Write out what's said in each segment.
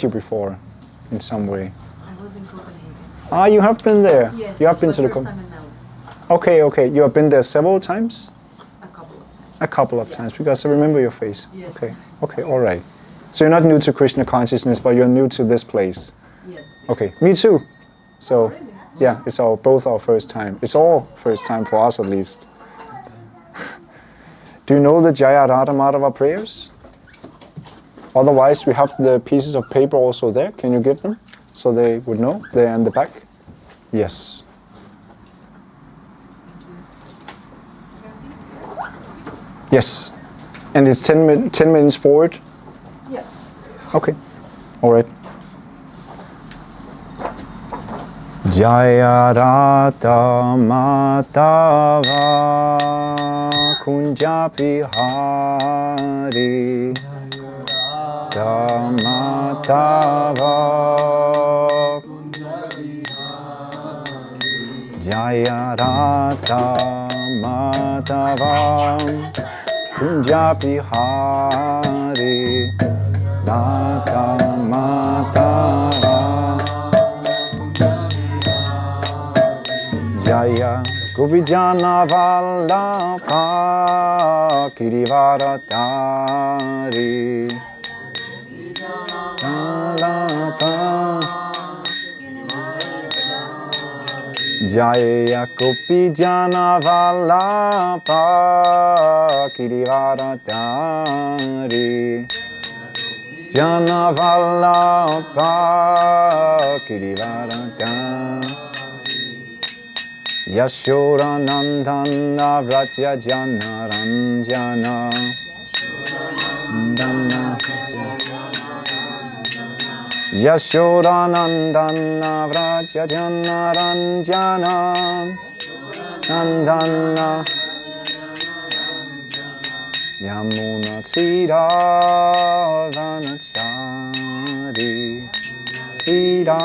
you before in some way? I was in Copenhagen. Ah, you have been there? Yes, you have been to the first time in Melbourne. Okay, okay. You have been there several times? A couple of times. A couple of times, because I remember your face. Yes. Okay, okay, all right. So you're not new to Krishna consciousness, but you're new to this place. Yes. Okay, me too. So, Oh, really? yeah, it's both our first time. It's all first time for us at least. Do you know the Jaya Radha Madhava prayers? Otherwise, we have the pieces of paper also there. Can you give them so they would know? They're in the back. Yes. Yes. And it's 10 minutes forward? Yeah. Okay. All right. Jaya Radha Madhava Kunja Bihari Madhava Jaya Radha Madhava Kunja Bihari Radha Madhava Jaya Govijana Vallabha Kirivaradari Vallabha Jaya Govijana Vallabha Kirivaradari Jana Vallabha Kirivaradari Yashoda Nandana Vraja Jana Ranjana Yashoda Nandana Vraja Jana Ranjana Nandana Yamuna Tira Vanachari Tira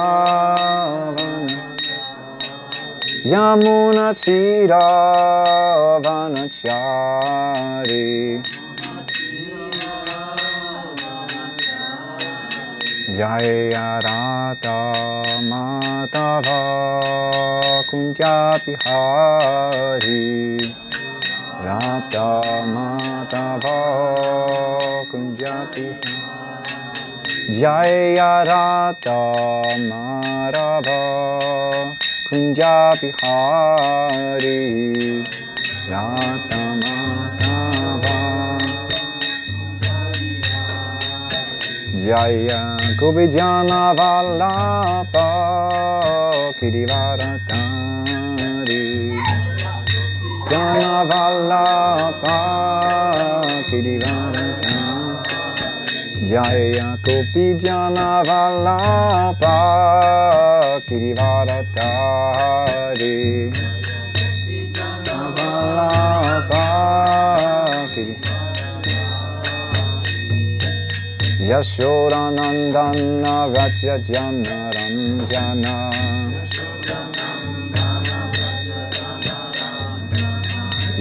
Yamuna Tira Vanachari Jaya Radha Madhava Kunja Bihari Radha Madhava Kunja Bihari Jaya Radha Madhava Kunja Bihari Radha Madhava Jaya Govijana Vallabha Kirivaradari Jana Vallabha Kirivaradari Jaya Govijana Vallabha Kirivaradari Vallabha Yashoda Nandana Vraja Jana Ranjana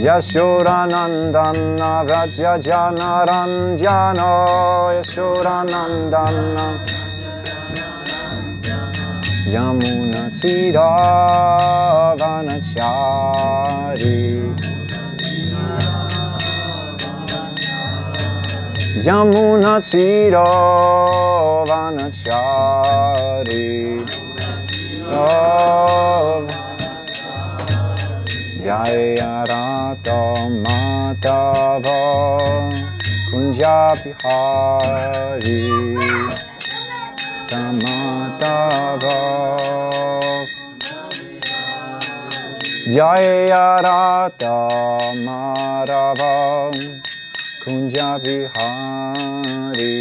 Yashoda Nandana Vraja Jana Ranjana Yashoda Nandana Yamuna Tira Vanachari Yamuna Tira Vanachari Jaya Radha Madhava Kunja Bihari Madhava Jaya Radha Madhava Kunja Bihari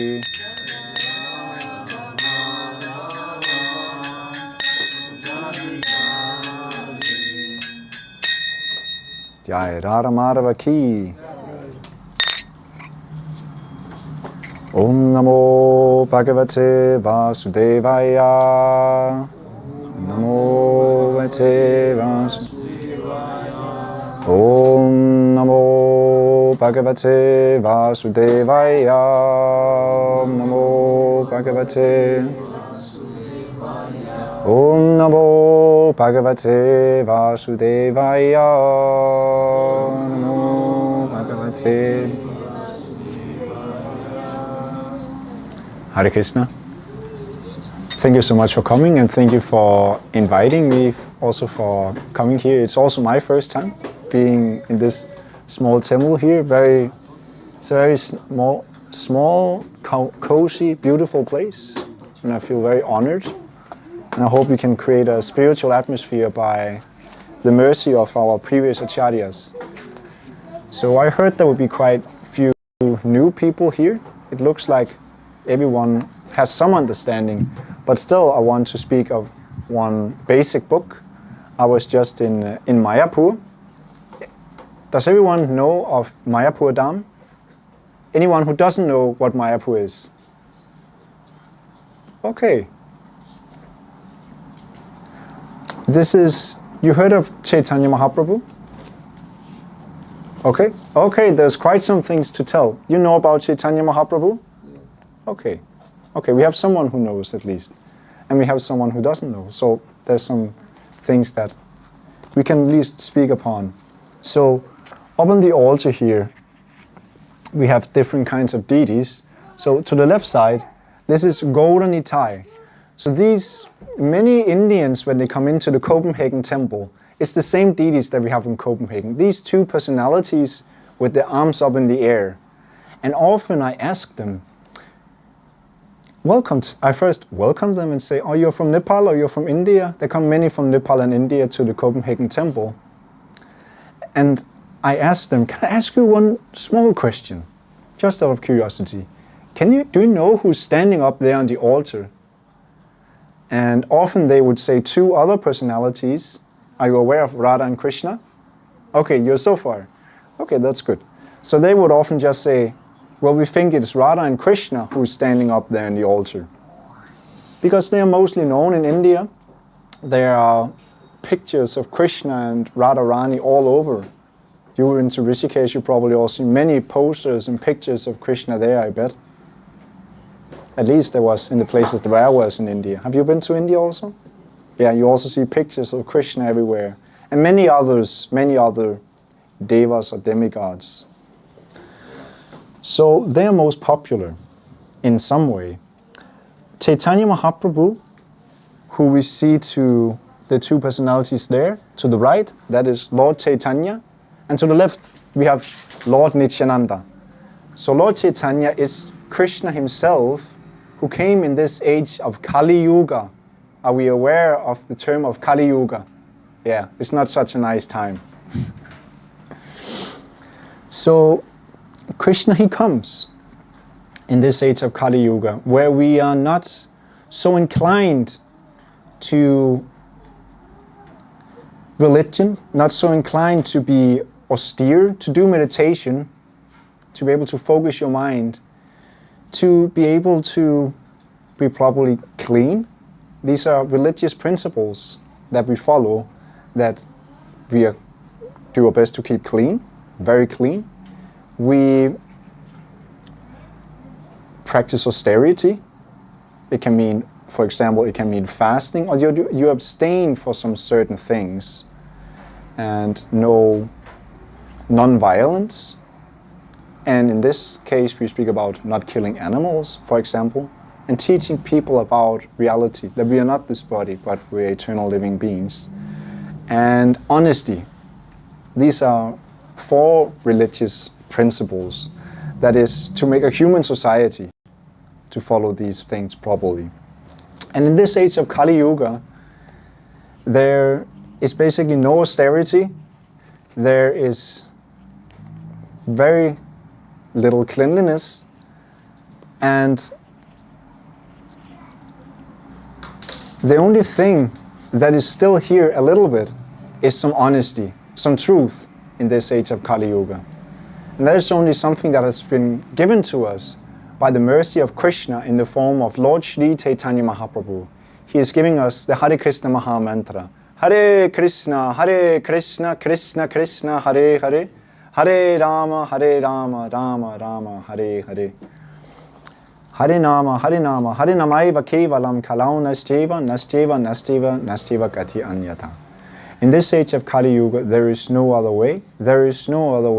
Jaya Radha Madhava Ki Om Namo Bhagavate Vasudevaya Namo Bhagavate Vasudevaya Om Namo Bhagavate Vasudevaya. Om Namo Bhagavate. Om Namo Bhagavate Vasudevaya. Om Namo Bhagavate. Hare Krishna. Thank you so much for coming, and thank you for inviting me, also for coming here. It's also my first time being in this small temple here. It's a very small, cozy, beautiful place, and I feel very honored. And I hope we can create a spiritual atmosphere by the mercy of our previous acharyas. So I heard there would be quite few new people here. It looks like everyone has some understanding, but still I want to speak of one basic book. I was just in Mayapur. Does everyone know of Mayapur Dham? Anyone who doesn't know what Mayapur is? Okay. You heard of Chaitanya Mahaprabhu? Okay, there's quite some things to tell. You know about Chaitanya Mahaprabhu? Okay, we have someone who knows at least. And we have someone who doesn't know. So there's some things that we can at least speak upon. So up on the altar here, we have different kinds of deities. So to the left side, this is Gauranitai. So many Indians, when they come into the Copenhagen temple, it's the same deities that we have in Copenhagen. These two personalities with their arms up in the air. And often I ask them, I first welcome them and say, oh, you're from Nepal or you're from India? There come many from Nepal and India to the Copenhagen temple. And I ask them, can I ask you one small question? Just out of curiosity. Do you know who's standing up there on the altar? And often they would say two other personalities. Are you aware of Radha and Krishna? Okay, you're so far. Okay, that's good. So they would often just say, well, we think it's Radha and Krishna who's standing up there in the altar. Because they are mostly known in India. There are pictures of Krishna and Radharani all over. You were into Rishikesh, you probably also see many posters and pictures of Krishna there, I bet. At least there was in the places where I was in India. Have you been to India also? Yeah, you also see pictures of Krishna everywhere. And many other devas or demigods. So they are most popular in some way. Chaitanya Mahaprabhu, who we see to the two personalities there, to the right, that is Lord Chaitanya. And to the left, we have Lord Nityananda. So Lord Chaitanya is Krishna himself, who came in this age of Kali Yuga. Are we aware of the term of Kali Yuga? Yeah, it's not such a nice time. So Krishna, he comes in this age of Kali Yuga, where we are not so inclined to religion, not so inclined to be austere, to do meditation, to be able to focus your mind, to be able to be properly clean. These are religious principles that we follow, that we do our best to keep clean, very clean. We practice austerity. It can mean, for example, it can mean fasting, or you abstain for some certain things, and no non-violence. And in this case, we speak about not killing animals, for example, and teaching people about reality, that we are not this body, but we're eternal living beings. And honesty. These are 4 religious principles, that is, to make a human society to follow these things properly. And in this age of Kali Yuga, there is basically no austerity. There is very little cleanliness, and the only thing that is still here a little bit is some honesty, some truth in this age of Kali Yuga. And that is only something that has been given to us by the mercy of Krishna in the form of Lord Shri Chaitanya Mahaprabhu. He is giving us the Hare Krishna Maha Mantra. Hare Krishna, Krishna Krishna, Hare Hare, Hare Rama, Rama Rama, Hare Hare. Hare Nama, Hare Namaiva Kevalam Kalau Nasteva, Nasteva Gati Anyata. In this age of Kali Yuga, there is no other way, there is no other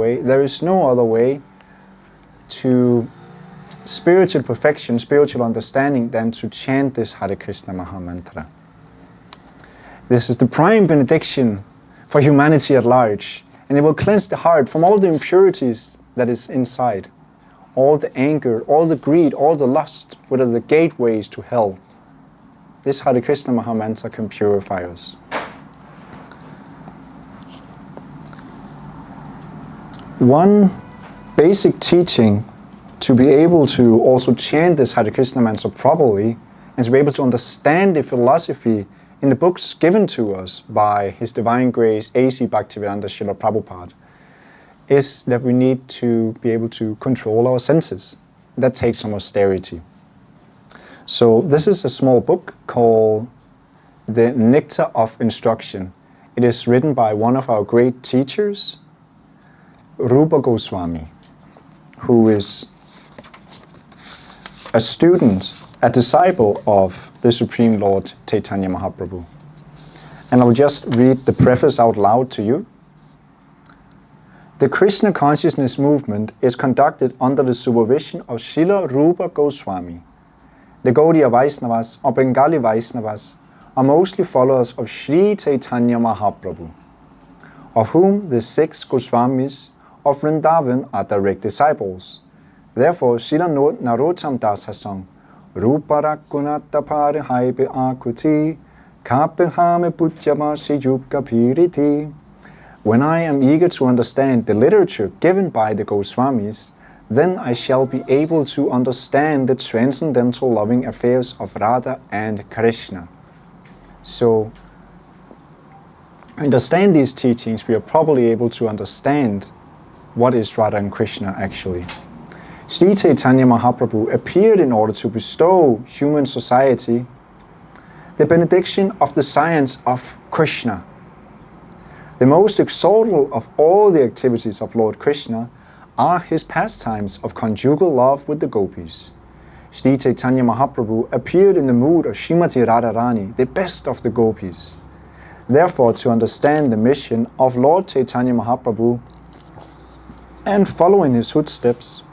way to spiritual perfection, spiritual understanding than to chant this Hare Krishna Maha Mantra. This is the prime benediction for humanity at large, and it will cleanse the heart from all the impurities that is inside. All the anger, all the greed, all the lust, what are the gateways to hell. This Hare Krishna Maha Mantra can purify us. One basic teaching to be able to also chant this Hare Krishna Mantra properly and to be able to understand the philosophy in the books given to us by His Divine Grace A.C. Bhaktivedanta Srila Prabhupada is that we need to be able to control our senses. That takes some austerity. So this is a small book called The Nectar of Instruction. It is written by one of our great teachers, Rupa Goswami, who is a student, a disciple of the Supreme Lord Chaitanya Mahaprabhu. And I'll just read the preface out loud to you. The Krishna consciousness movement is conducted under the supervision of Srila Rupa Goswami. The Gaudiya Vaisnavas or Bengali Vaisnavas are mostly followers of Sri Chaitanya Mahaprabhu, of whom the 6 Goswamis of Vrindavan are direct disciples. Therefore, Srila Narottam Das has sung, Rupa Rakunata Pare Haibe Akuti, Kape Hame Pujyama Sijukka Piriti. When I am eager to understand the literature given by the Goswamis, then I shall be able to understand the transcendental loving affairs of Radha and Krishna. So, understand these teachings, we are probably able to understand what is Radha and Krishna actually. Sri Chaitanya Mahaprabhu appeared in order to bestow human society the benediction of the science of Krishna. The most exalted of all the activities of Lord Krishna are his pastimes of conjugal love with the gopis. Sri Chaitanya Mahaprabhu appeared in the mood of Srimati Radharani, the best of the gopis. Therefore, to understand the mission of Lord Chaitanya Mahaprabhu and follow in his footsteps,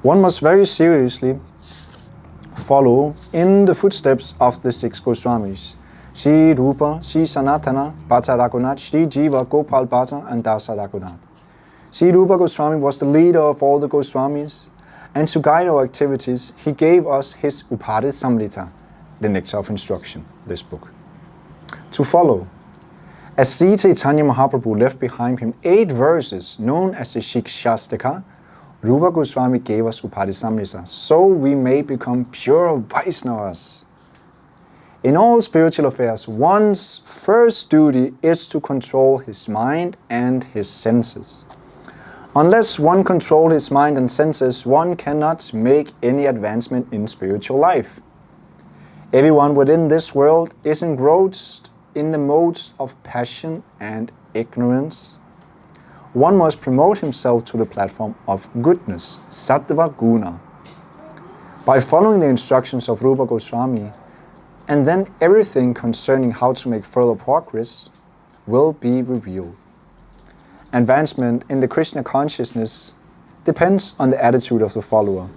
one must very seriously follow in the footsteps of the 6 Goswamis. Sri Rupa, Sri Sanatana, Bhatta Raghunath, Sri Jiva, Gopal Bhatta and Dasa Raghunath. Sri Rupa Goswami was the leader of all the Goswamis, and to guide our activities, he gave us his Upadhi Samrita, the Nectar of Instruction, this book, to follow. As Sri Chaitanya Mahaprabhu left behind him 8 verses known as the Shikshastaka, Rupa Goswami gave us Upadhi Samrita, so we may become pure Vaisnavas. In all spiritual affairs, one's first duty is to control his mind and his senses. Unless one controls his mind and senses, one cannot make any advancement in spiritual life. Everyone within this world is engrossed in the modes of passion and ignorance. One must promote himself to the platform of goodness, sattva guna, by following the instructions of Rupa Goswami, and then everything concerning how to make further progress will be revealed. Advancement in the Krishna consciousness depends on the attitude of the follower.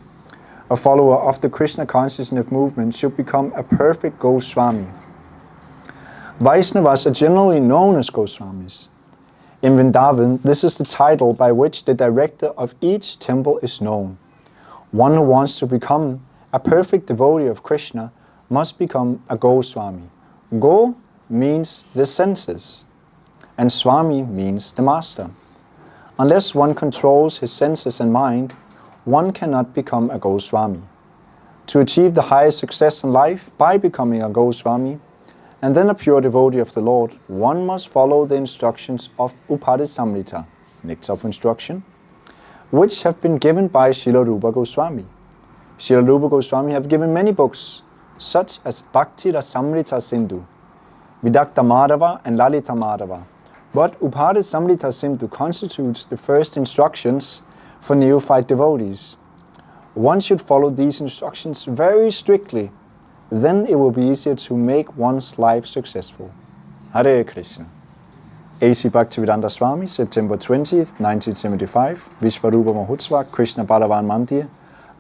A follower of the Krishna consciousness movement should become a perfect Goswami. Vaisnavas are generally known as Goswamis. In Vrindavan, this is the title by which the director of each temple is known. One who wants to become a perfect devotee of Krishna must become a Goswami. Go means the senses, and Swami means the master. Unless one controls his senses and mind, one cannot become a Goswami. To achieve the highest success in life by becoming a Goswami, and then a pure devotee of the Lord, one must follow the instructions of Upadhi Samrita, Nectar of Instruction, which have been given by Srila Rupa Goswami. Srila Rupa Goswami have given many books, such as Bhakti Rasamrita Sindhu, Vidakta Madhava and Lalita Madhava, But Upade Samrita Sindhu constitutes the first instructions for neophyte devotees. One should follow these instructions very strictly, then it will be easier to make one's life successful. Hare Krishna. A.C. Bhaktivedanta Swami, September 20th, 1975, Vishvarupa Mahotsava, Krishna Balavan Mandir,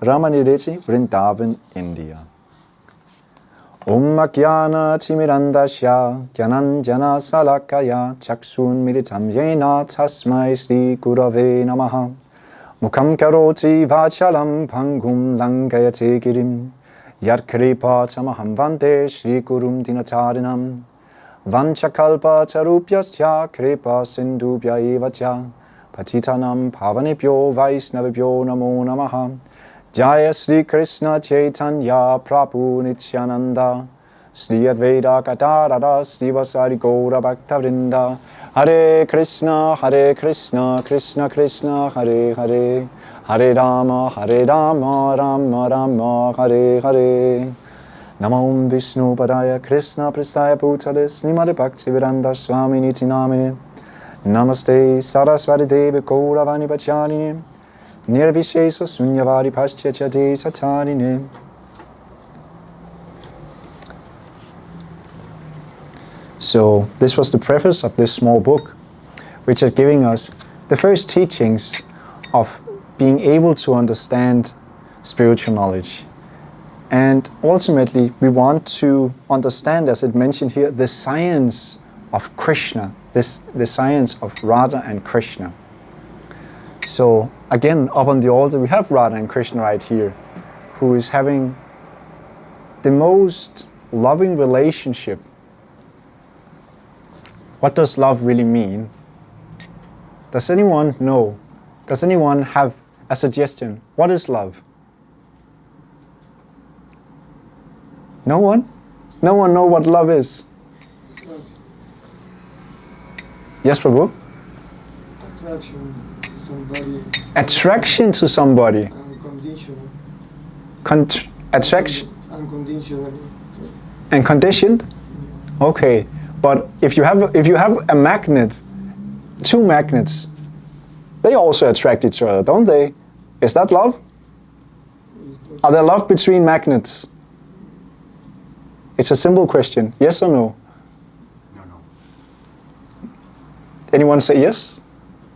Ramanireti, Vrindavan, India. Om Jnana Timirandasya Jnananjana Salakaya Chaksun Militam Yena Tasmai Sri Gurave Namaha Mukham Karoti Vachalam Pangum Langayate Girim Yat Kripa Tamaham Vande Shri Gurum Dinatarinam Vanchakalpa Charupyasya Kripa Sindhubhya Evacha Patitanam Pavanebhyo Vaisnavibhyo Namo Namaha Jaya Sri Krishna Chaitanya Prabhu Nityananda Sri Advaita Gadadhara Sri Vasari Gaura Bhaktavrinda Hare Krishna Krishna Krishna Hare Hare Hare Rama Rama Rama Hare Hare Namo Vishnu Padaya Krishna Prasthaya Bhutale Srimade Bhaktivedanta Swami Niti Namine Namaste Saraswati Devi Gauravani Bhajanine Nirvishesa Sunyavari Paschachate Satarine. So this was the preface of this small book, which is giving us the first teachings of being able to understand spiritual knowledge. And ultimately, we want to understand, as it mentioned here, the science of Krishna, the science of Radha and Krishna. So again, up on the altar, we have Radha and Krishna right here, who is having the most loving relationship. What does love really mean? Does anyone know? Does anyone have a suggestion? What is love? No one? No one know what love is? Yes, Prabhu? Attraction to somebody. Attraction to somebody. Unconditional. Attraction Unconditionally. and conditioned? Okay, but if you have a magnet, two magnets, they also attract each other, don't they? Is that love? Are there love between magnets? It's a simple question. Yes or no? No. Anyone say yes?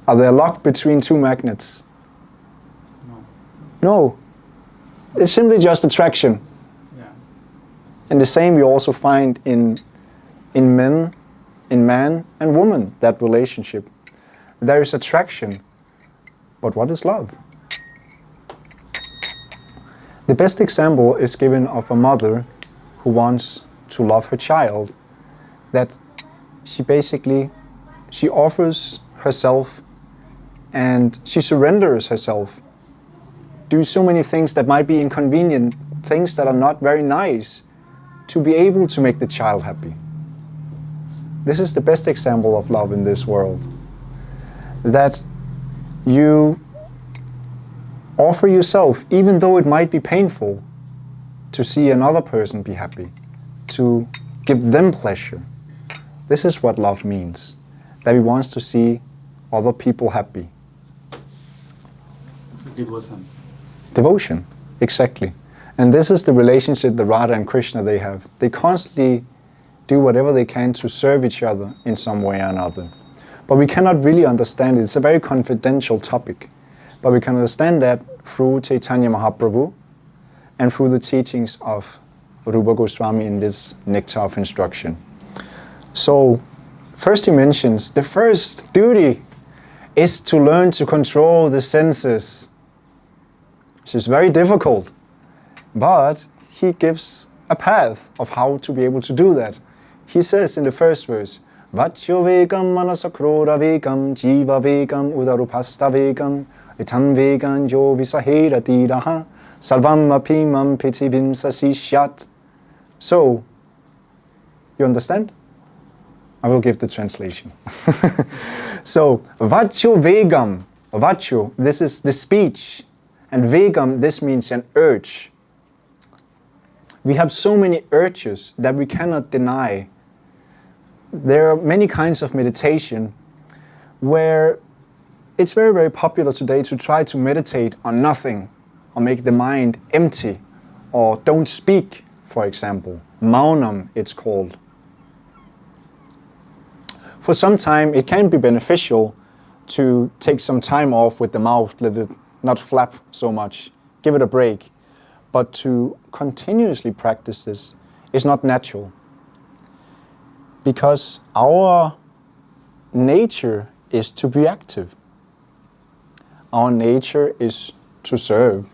Are there love between two magnets? No. No. It's simply just attraction. Yeah. And the same we also find in man and woman, that relationship. There is attraction. But what is love? The best example is given of a mother who wants to love her child, that she offers herself and she surrenders herself, do so many things that might be inconvenient, things that are not very nice, to be able to make the child happy. This is the best example of love in this world, that you offer yourself, even though it might be painful, to see another person be happy, to give them pleasure. This is what love means, that he wants to see other people happy. Devotion. Devotion, exactly. And this is the relationship that Radha and Krishna they have. They constantly do whatever they can to serve each other in some way or another. But we cannot really understand it. It's a very confidential topic. But we can understand that through Chaitanya Mahaprabhu and through the teachings of Rupa Goswami in this Nectar of Instruction. So, first he mentions the first duty is to learn to control the senses. Which is very difficult, but he gives a path of how to be able to do that. He says in the first verse, Vachyo vegam manasakroda vegam jiva vegam udarupasta vegam itan vegam jo visahera diraha sarvam apimam pitivim sasishyat. So, you understand? I will give the translation. So, Vachyo vegam, Vachyo, this is the speech, and vegam, this means an urge. We have so many urges that we cannot deny. There are many kinds of meditation where it's very, very popular today to try to meditate on nothing or make the mind empty or don't speak, for example. Maunam, it's called. For some time, it can be beneficial to take some time off with the mouth, let it not flap so much, give it a break. But to continuously practice this is not natural, because our nature is to be active. Our nature is to serve.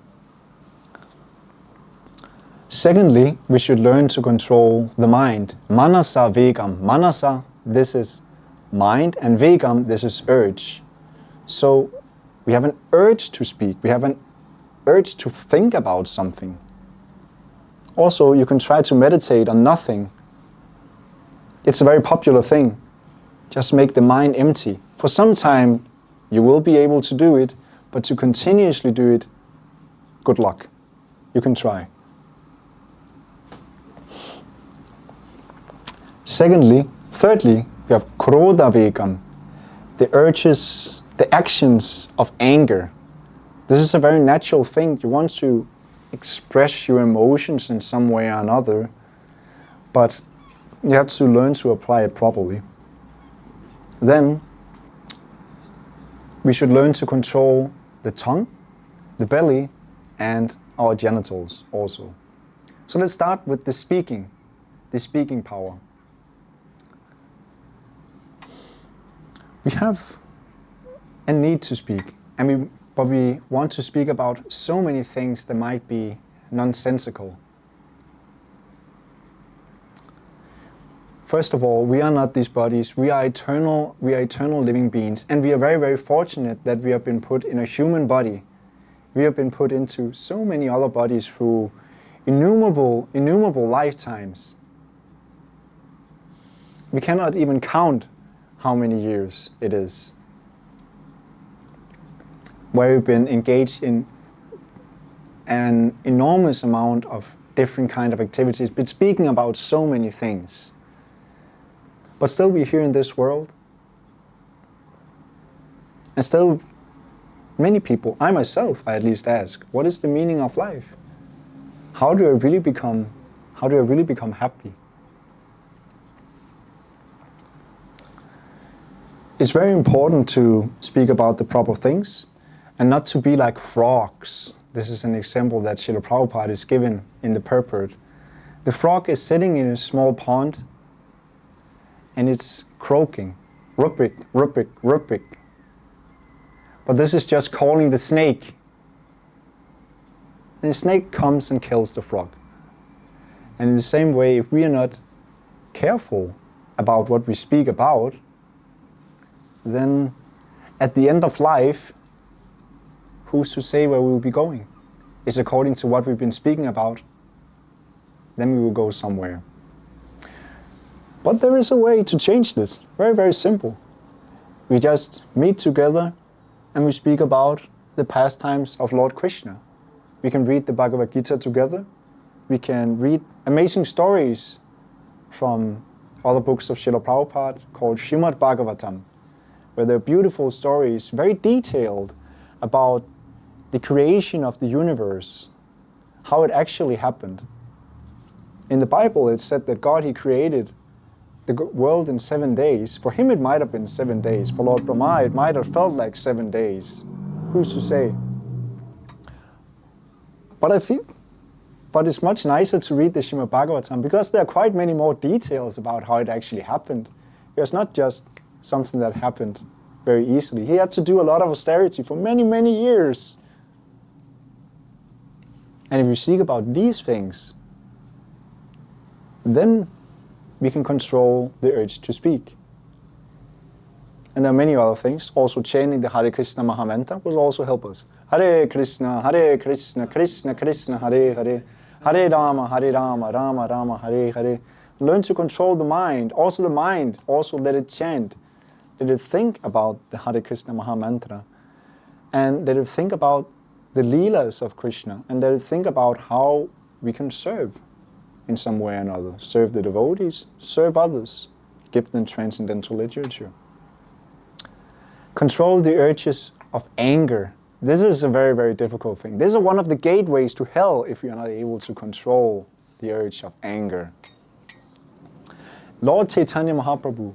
Secondly, we should learn to control the mind. Manasa vegam. Manasa, this is mind, and vegam, this is urge. So we have an urge to speak. We have an urge to think about something. Also, you can try to meditate on nothing. It's a very popular thing. Just make the mind empty. For some time, you will be able to do it, but to continuously do it, good luck. You can try. Thirdly, we have krodha vegam, the urges, the actions of anger. This is a very natural thing. You want to express your emotions in some way or another, but you have to learn to apply it properly. Then, we should learn to control the tongue, the belly, and our genitals also. So let's start with the speaking power. We have a need to speak, but we want to speak about so many things that might be nonsensical. First of all, we are not these bodies. We are eternal living beings, and we are very, very fortunate that we have been put in a human body. We have been put into so many other bodies through innumerable lifetimes. We cannot even count how many years it is, where we've been engaged in an enormous amount of different kind of activities, but speaking about so many things. But still we're here in this world, and still many people, I myself, I at least ask, what is the meaning of life? How do I really become happy? It's very important to speak about the proper things and not to be like frogs. This is an example that Srila Prabhupada is given in the purport. The frog is sitting in a small pond and it's croaking, rupik, rupik, rupik. But this is just calling the snake. And the snake comes and kills the frog. And in the same way, if we are not careful about what we speak about, then at the end of life, who's to say where we will be going? It's according to what we've been speaking about, then we will go somewhere. But there is a way to change this, very, very simple. We just meet together and we speak about the pastimes of Lord Krishna. We can read the Bhagavad Gita together. We can read amazing stories from other books of Srila Prabhupada called Srimad Bhagavatam, where there are beautiful stories, very detailed, about the creation of the universe, how it actually happened. In the Bible, it's said that God, He created the world in 7 days. For Him, it might have been 7 days. For Lord Brahma, it might have felt like 7 days. Who's to say? But it's much nicer to read the Srimad Bhagavatam, because there are quite many more details about how it actually happened. It's not just something that happened very easily. He had to do a lot of austerity for many, many years. And if you seek about these things, then we can control the urge to speak. And there are many other things. Also chanting the Hare Krishna Mahamantra will also help us. Hare Krishna, Krishna Krishna, Hare Hare, Hare Rama, Rama Rama, Hare Hare. Learn to control the mind. Also the mind, also let it chant. Let it think about the Hare Krishna Mahamantra. And let it think about the Leelas of Krishna. And let it think about how we can serve in some way or another. Serve the devotees, serve others, give them transcendental literature. control the urges of anger. This is a very, very difficult thing. This is one of the gateways to hell if you're not able to control the urge of anger. Lord Chaitanya Mahaprabhu,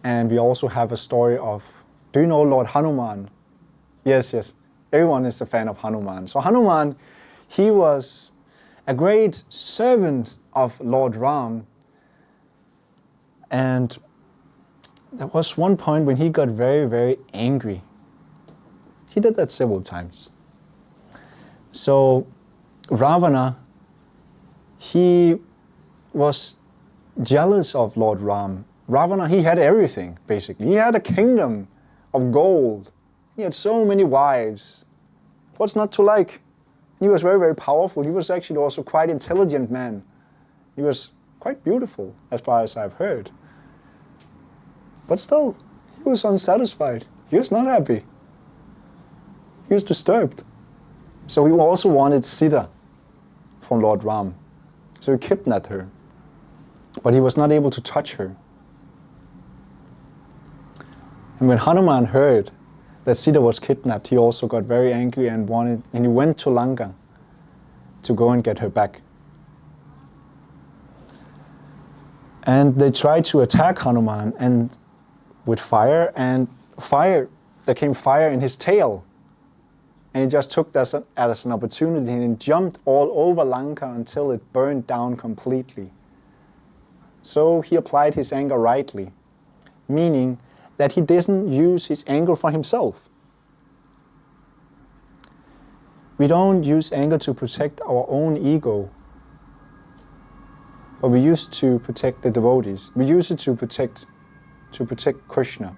and we also have a story of, do you know Lord Hanuman? Yes, yes, everyone is a fan of Hanuman. So Hanuman, he was a great servant of Lord Ram, and there was one point when he got very, very angry. He did that several times. So Ravana, he was jealous of Lord Ram. Ravana, he had everything, basically. He had a kingdom of gold. He had so many wives. What's not to like? He was very, very powerful. He was actually also quite intelligent man. He was quite beautiful, as far as I've heard. But still, he was unsatisfied. He was not happy. He was disturbed. So he also wanted Sita from Lord Ram. So he kidnapped her. But he was not able to touch her. And when Hanuman heard that Sita was kidnapped, he also got very angry and he went to Lanka to go and get her back. And they tried to attack Hanuman and with fire, there came fire in his tail. And he just took that as an opportunity and jumped all over Lanka until it burned down completely. So he applied his anger rightly, meaning that he didn't use his anger for himself. We don't use anger to protect our own ego, but we use it to protect the devotees. We use it to protect Krishna.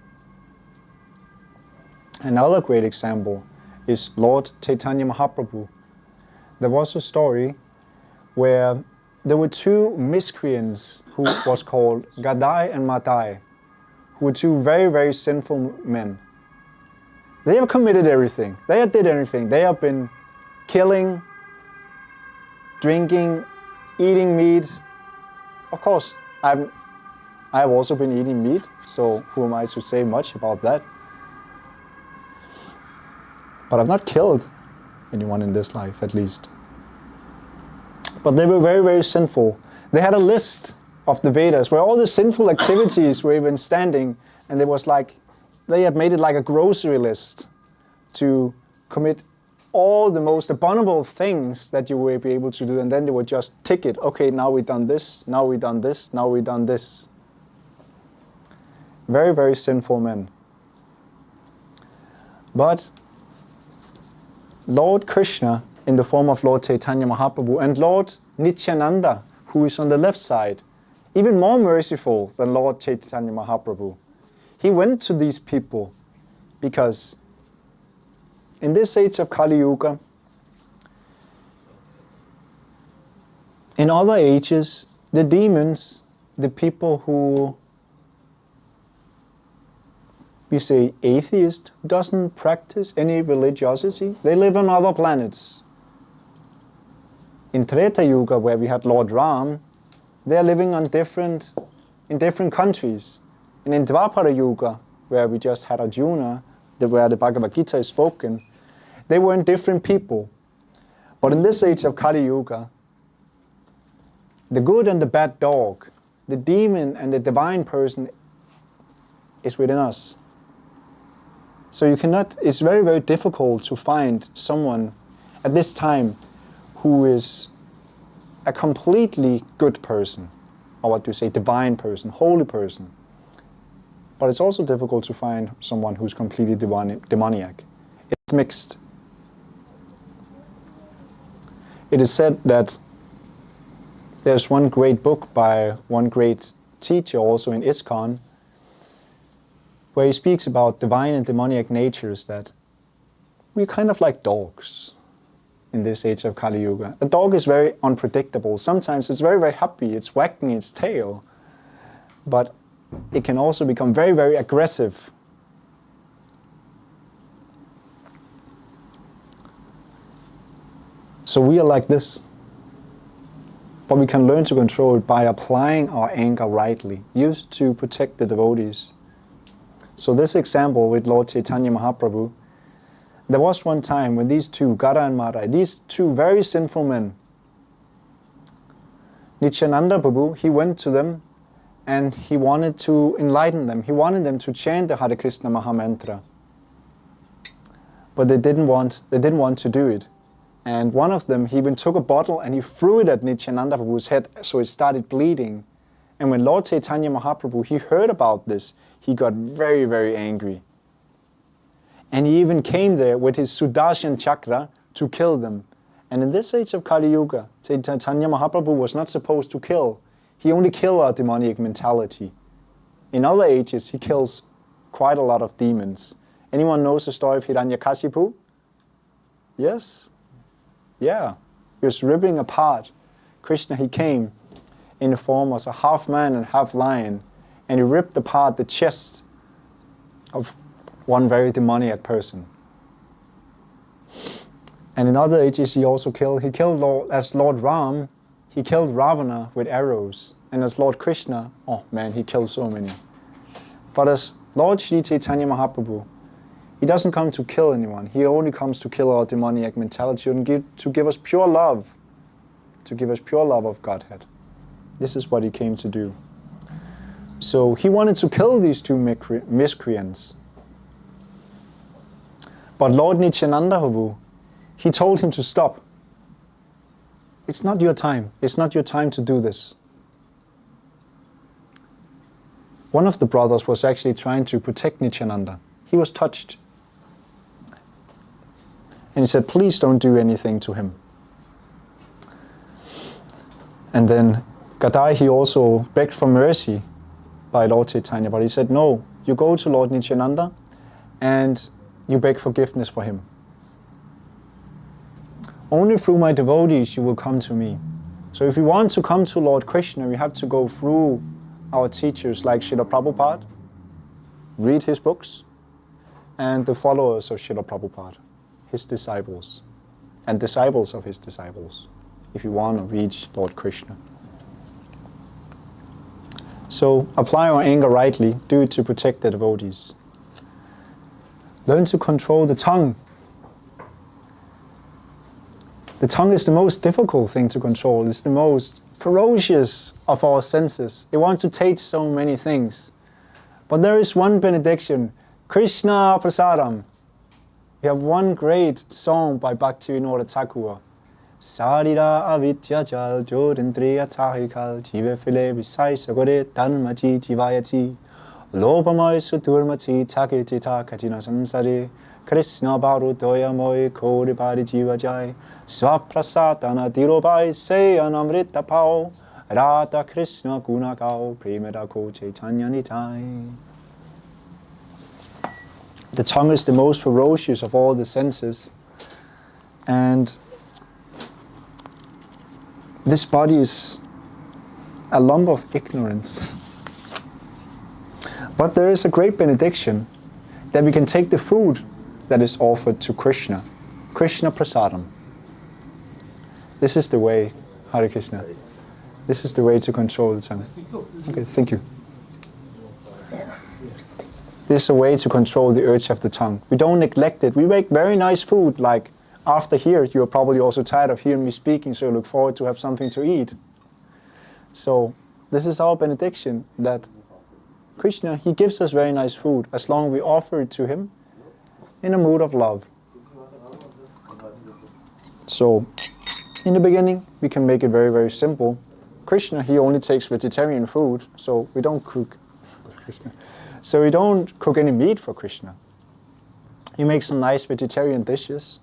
Another great example is Lord Chaitanya Mahaprabhu. There was a story where there were two miscreants who was called Gadai and Madai, who were two very, very sinful men. They have committed everything. They have did everything. They have been killing, drinking, eating meat. Of course, I have also been eating meat, so who am I to say much about that? But I've not killed anyone in this life, at least. But they were very, very sinful. They had a list of the Vedas where all the sinful activities were even standing, and they had made it like a grocery list to commit all the most abominable things that you would be able to do, and then they would just tick it. Okay, now we've done this, now we've done this, now we've done this. Very, very sinful men. But Lord Krishna, in the form of Lord Chaitanya Mahaprabhu, and Lord Nityananda, who is on the left side, even more merciful than Lord Chaitanya Mahaprabhu, he went to these people because in this age of Kali Yuga, in other ages, the demons, the people who, we say atheist, who doesn't practice any religiosity, they live on other planets. In Treta Yuga, where we had Lord Ram, they are living in different countries. And in Dwapara Yuga, where we just had Arjuna, where the Bhagavad Gita is spoken, they were in different people. But in this age of Kali Yuga, the good and the bad dog, the demon and the divine person is within us. So it's very, very difficult to find someone at this time who is a completely good person, or what do you say, divine person, holy person. But it's also difficult to find someone who's completely demoniac. It's mixed. It is said that there's one great book by one great teacher also in ISKCON, where he speaks about divine and demoniac natures, that we're kind of like dogs in this age of Kali Yuga. A dog is very unpredictable. Sometimes it's very, very happy, it's wagging its tail, but it can also become very, very aggressive. So we are like this, but we can learn to control it by applying our anger rightly, used to protect the devotees. So this example with Lord Chaitanya Mahaprabhu, there was one time when these two, Gada and Madai, these two very sinful men, Nityananda Prabhu, he went to them and he wanted to enlighten them. He wanted them to chant the Hare Krishna Mahamantra. But they didn't want to do it. And one of them, he even took a bottle and he threw it at Nityananda Prabhu's head so it started bleeding. And when Lord Chaitanya Mahaprabhu, he heard about this, he got very, very angry. And he even came there with his Sudarshan Chakra to kill them. And in this age of Kali Yuga, Chaitanya Mahaprabhu was not supposed to kill. He only killed our demonic mentality. In other ages, he kills quite a lot of demons. Anyone knows the story of Hiranyakashipu? Yes? Yeah. He was ripping apart. Krishna, he came in the form as a half man and half lion, and he ripped apart the chest of one very demoniac person. And in other ages he also killed, as Lord Ram, he killed Ravana with arrows. And as Lord Krishna, oh man, he killed so many. But as Lord Shri Chaitanya Mahaprabhu, he doesn't come to kill anyone. He only comes to kill our demoniac mentality and to give us pure love. To give us pure love of Godhead. This is what he came to do. So he wanted to kill these two miscreants. But Lord Nityananda Prabhu, he told him to stop. It's not your time. It's not your time to do this. One of the brothers was actually trying to protect Nityananda. He was touched. And he said, please don't do anything to him. And then Gadai, he also begged for mercy by Lord Chaitanya, but he said, no, you go to Lord Nityananda and you beg forgiveness for him. Only through my devotees you will come to me. So if you want to come to Lord Krishna, we have to go through our teachers like Srila Prabhupada, read his books, and the followers of Srila Prabhupada, his disciples, and disciples of his disciples, if you want to reach Lord Krishna. So apply our anger rightly, do it to protect the devotees. Learn to control the tongue. The tongue is the most difficult thing to control. It's the most ferocious of our senses. It wants to taste so many things. But there is one benediction, Krishna Prasadam. We have one great song by Bhaktivinoda Thakur. Sarira avidya jal jodindriya tahikal jive file visai sagore tanmaji jivayati lobamai sudurmati takiti takatina samsare Krishna baru doyamoy kori bari jivajai swaprasatana dirobai se anamrita pao Radha Krishna gunagao premeda ko chaitanya nitai. The tongue is the most ferocious of all the senses, and this body is a lump of ignorance. But there is a great benediction that we can take the food that is offered to Krishna, Krishna Prasadam. This is the way, Hare Krishna. This is the way to control the tongue. Okay, thank you. This is a way to control the urge of the tongue. We don't neglect it. We make very nice food, like after here, you're probably also tired of hearing me speaking, so you look forward to have something to eat. So this is our benediction, that Krishna, he gives us very nice food as long as we offer it to him in a mood of love. So in the beginning, we can make it very, very simple. Krishna, he only takes vegetarian food, so we don't cook Krishna. So we don't cook any meat for Krishna. He makes some nice vegetarian dishes.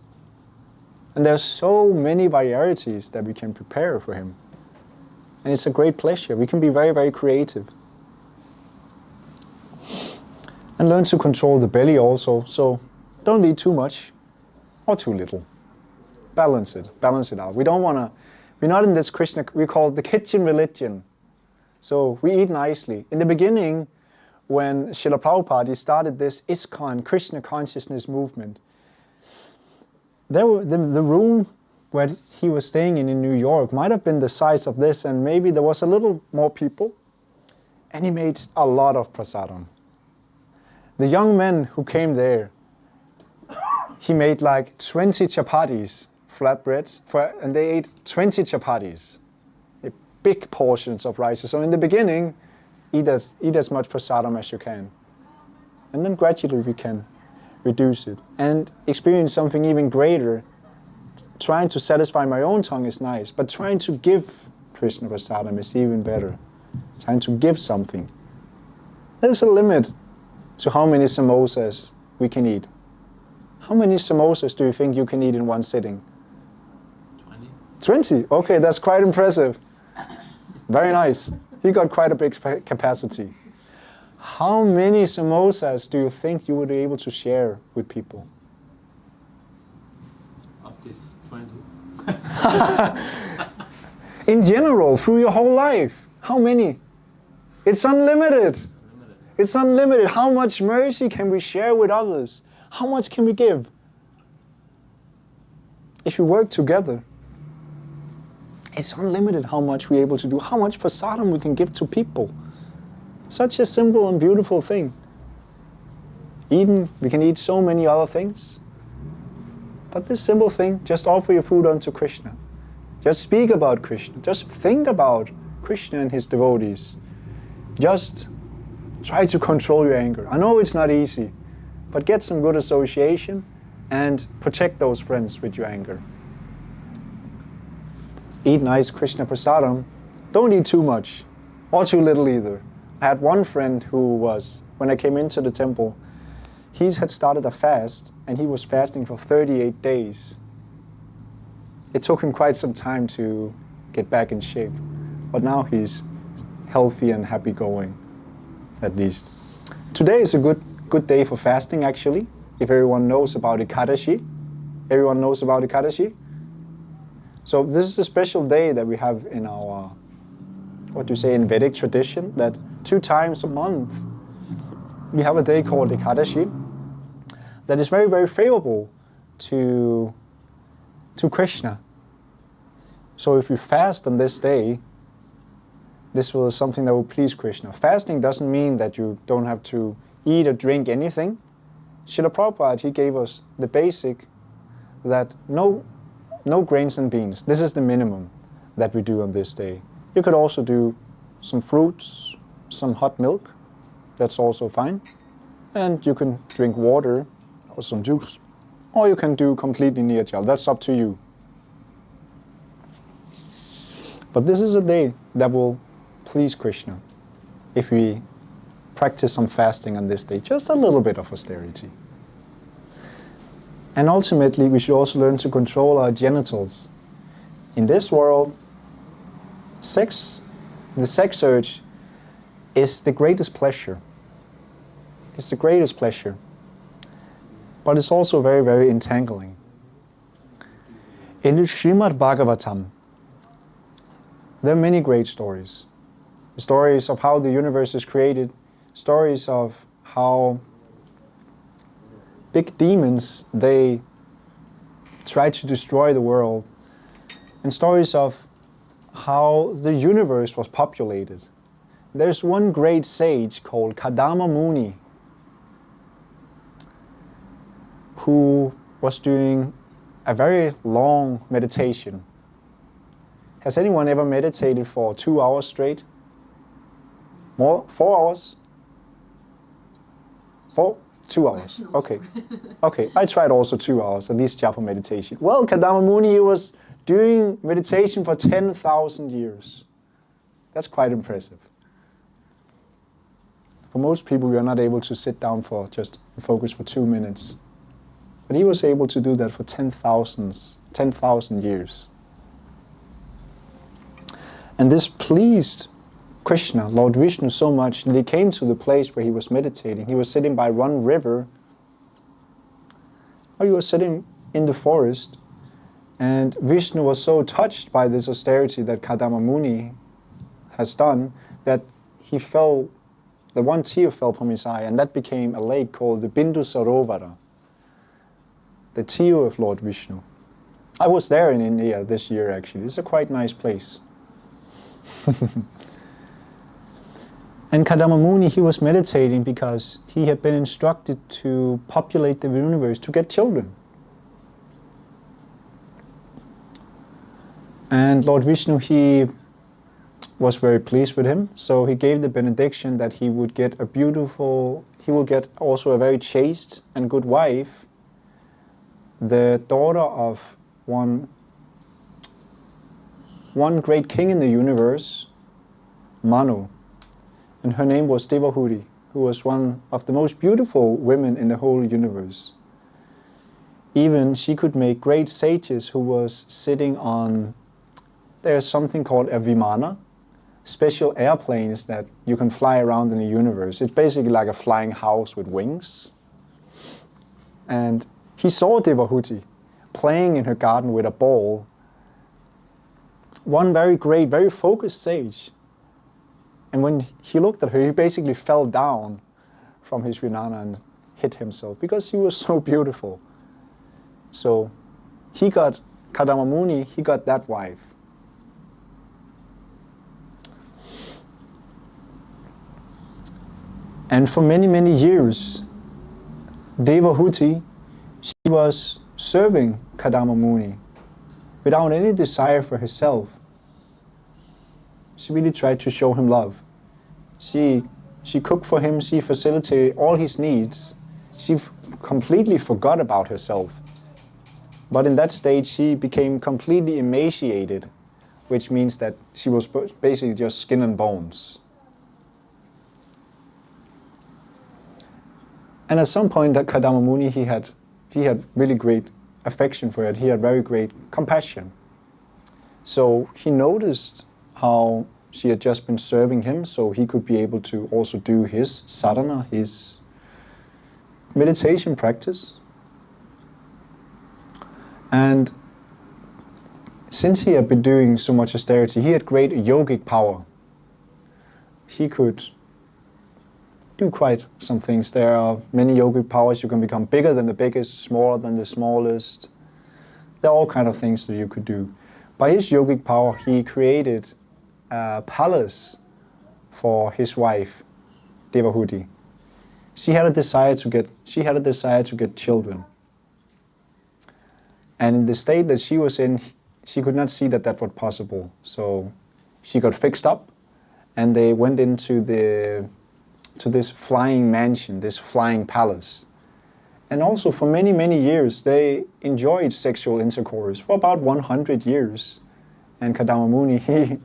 And there's so many varieties that we can prepare for him. And it's a great pleasure. We can be very, very creative. And learn to control the belly also. So don't eat too much or too little. Balance it out. We don't want to, we're not in this Krishna, we call it the kitchen religion. So we eat nicely. In the beginning, when Srila Prabhupada started this ISKCON, Krishna consciousness movement, the room where he was staying in New York might have been the size of this, and maybe there was a little more people, and he made a lot of prasadam. The young man who came there, he made like 20 chapatis, flatbreads, and they ate 20 chapatis, big portions of rice. So in the beginning, eat as much prasadam as you can. And then gradually we can reduce it and experience something even greater. Trying to satisfy my own tongue is nice, but trying to give Krishna prasadam is even better. Trying to give something. There's a limit to how many samosas we can eat. How many samosas do you think you can eat in one sitting? 20. 20? Okay, that's quite impressive. Very nice. You got quite a big capacity. How many samosas do you think you would be able to share with people? Of this 20. In general, through your whole life, how many? It's unlimited. It's unlimited. How much mercy can we share with others? How much can we give? If we work together, it's unlimited how much we're able to do, how much prasadam we can give to people. Such a simple and beautiful thing. We can eat so many other things. But this simple thing, just offer your food unto Krishna. Just speak about Krishna. Just think about Krishna and his devotees. Just try to control your anger. I know it's not easy, but get some good association and protect those friends with your anger. Eat nice Krishna prasadam. Don't eat too much, or too little either. I had one friend who was, when I came into the temple, he had started a fast, and he was fasting for 38 days. It took him quite some time to get back in shape, but now he's healthy and happy going, at least. Today is a good day for fasting, actually, if everyone knows about Ekadashi. Everyone knows about Ekadashi? So this is a special day that we have in our, in Vedic tradition, that 2 times a month we have a day called Ekadashi that is very, very favorable to Krishna. So if you fast on this day, this was something that will please Krishna. Fasting doesn't mean that you don't have to eat or drink anything. Srila Prabhupada, he gave us the basic that no grains and beans. This is the minimum that we do on this day. You could also do some fruits, some hot milk. That's also fine. And you can drink water or some juice. Or you can do completely nirjal. That's up to you. But this is a day that will please Krishna if we practice some fasting on this day. Just a little bit of austerity. And ultimately, we should also learn to control our genitals. In this world, the sex urge is the greatest pleasure. It's the greatest pleasure. But it's also very, very entangling. In the Srimad Bhagavatam, there are many great stories. Stories of how the universe is created, stories of how big demons, they try to destroy the world, and stories of how the universe was populated. There's one great sage called Kadama Muni who was doing a very long meditation. Has anyone ever meditated for 2 hours straight? More? 4 hours? 2 hours. Okay. Okay, I tried also 2 hours, at least japa meditation. Well, Kadama Muni was doing meditation for 10,000 years. That's quite impressive. For most people, we are not able to sit down for just focus for 2 minutes. But he was able to do that for 10,000 years. And this pleased Krishna, Lord Vishnu, so much that he came to the place where he was meditating. He was sitting by one river, or he was sitting in the forest, and Vishnu was so touched by this austerity that Kadama Muni has done that the one tear fell from his eye, and that became a lake called the Bindu Sarovara, the tear of Lord Vishnu. I was there in India this year, actually. It's a quite nice place. And Kadama Muni, he was meditating because he had been instructed to populate the universe, to get children. And Lord Vishnu, he was very pleased with him, so he gave the benediction that he would get he will get also a very chaste and good wife, the daughter of one great king in the universe, Manu, and her name was Devahuti, who was one of the most beautiful women in the whole universe. Even she could make great sages who was sitting on, there's something called a vimana, special airplanes that you can fly around in the universe. It's basically like a flying house with wings. And he saw Devahuti playing in her garden with a ball. One very great, very focused sage. And when he looked at her, he basically fell down from his Vinana and hit himself because she was so beautiful. So he got, Kadama Muni, he got that wife. And for many, many years, Devahuti, she was serving Kadama Muni without any desire for herself. She really tried to show him love. She cooked for him, she facilitated all his needs. She completely forgot about herself. But in that stage, she became completely emaciated, which means that she was basically just skin and bones. And at some point, that Kadama Muni, he had really great affection for it. He had very great compassion. So he noticed how she had just been serving him, so he could be able to also do his sadhana, his meditation practice. And since he had been doing so much austerity, he had great yogic power. He could do quite some things. There are many yogic powers. You can become bigger than the biggest, smaller than the smallest. There are all kinds of things that you could do. By his yogic power, he created a palace for his wife, Devahuti. She had a desire to get children. And in the state that she was in, she could not see that that was possible. So she got fixed up, and they went into this flying mansion, this flying palace. And also for many, many years, they enjoyed sexual intercourse for about 100 years. And Kadama Muni,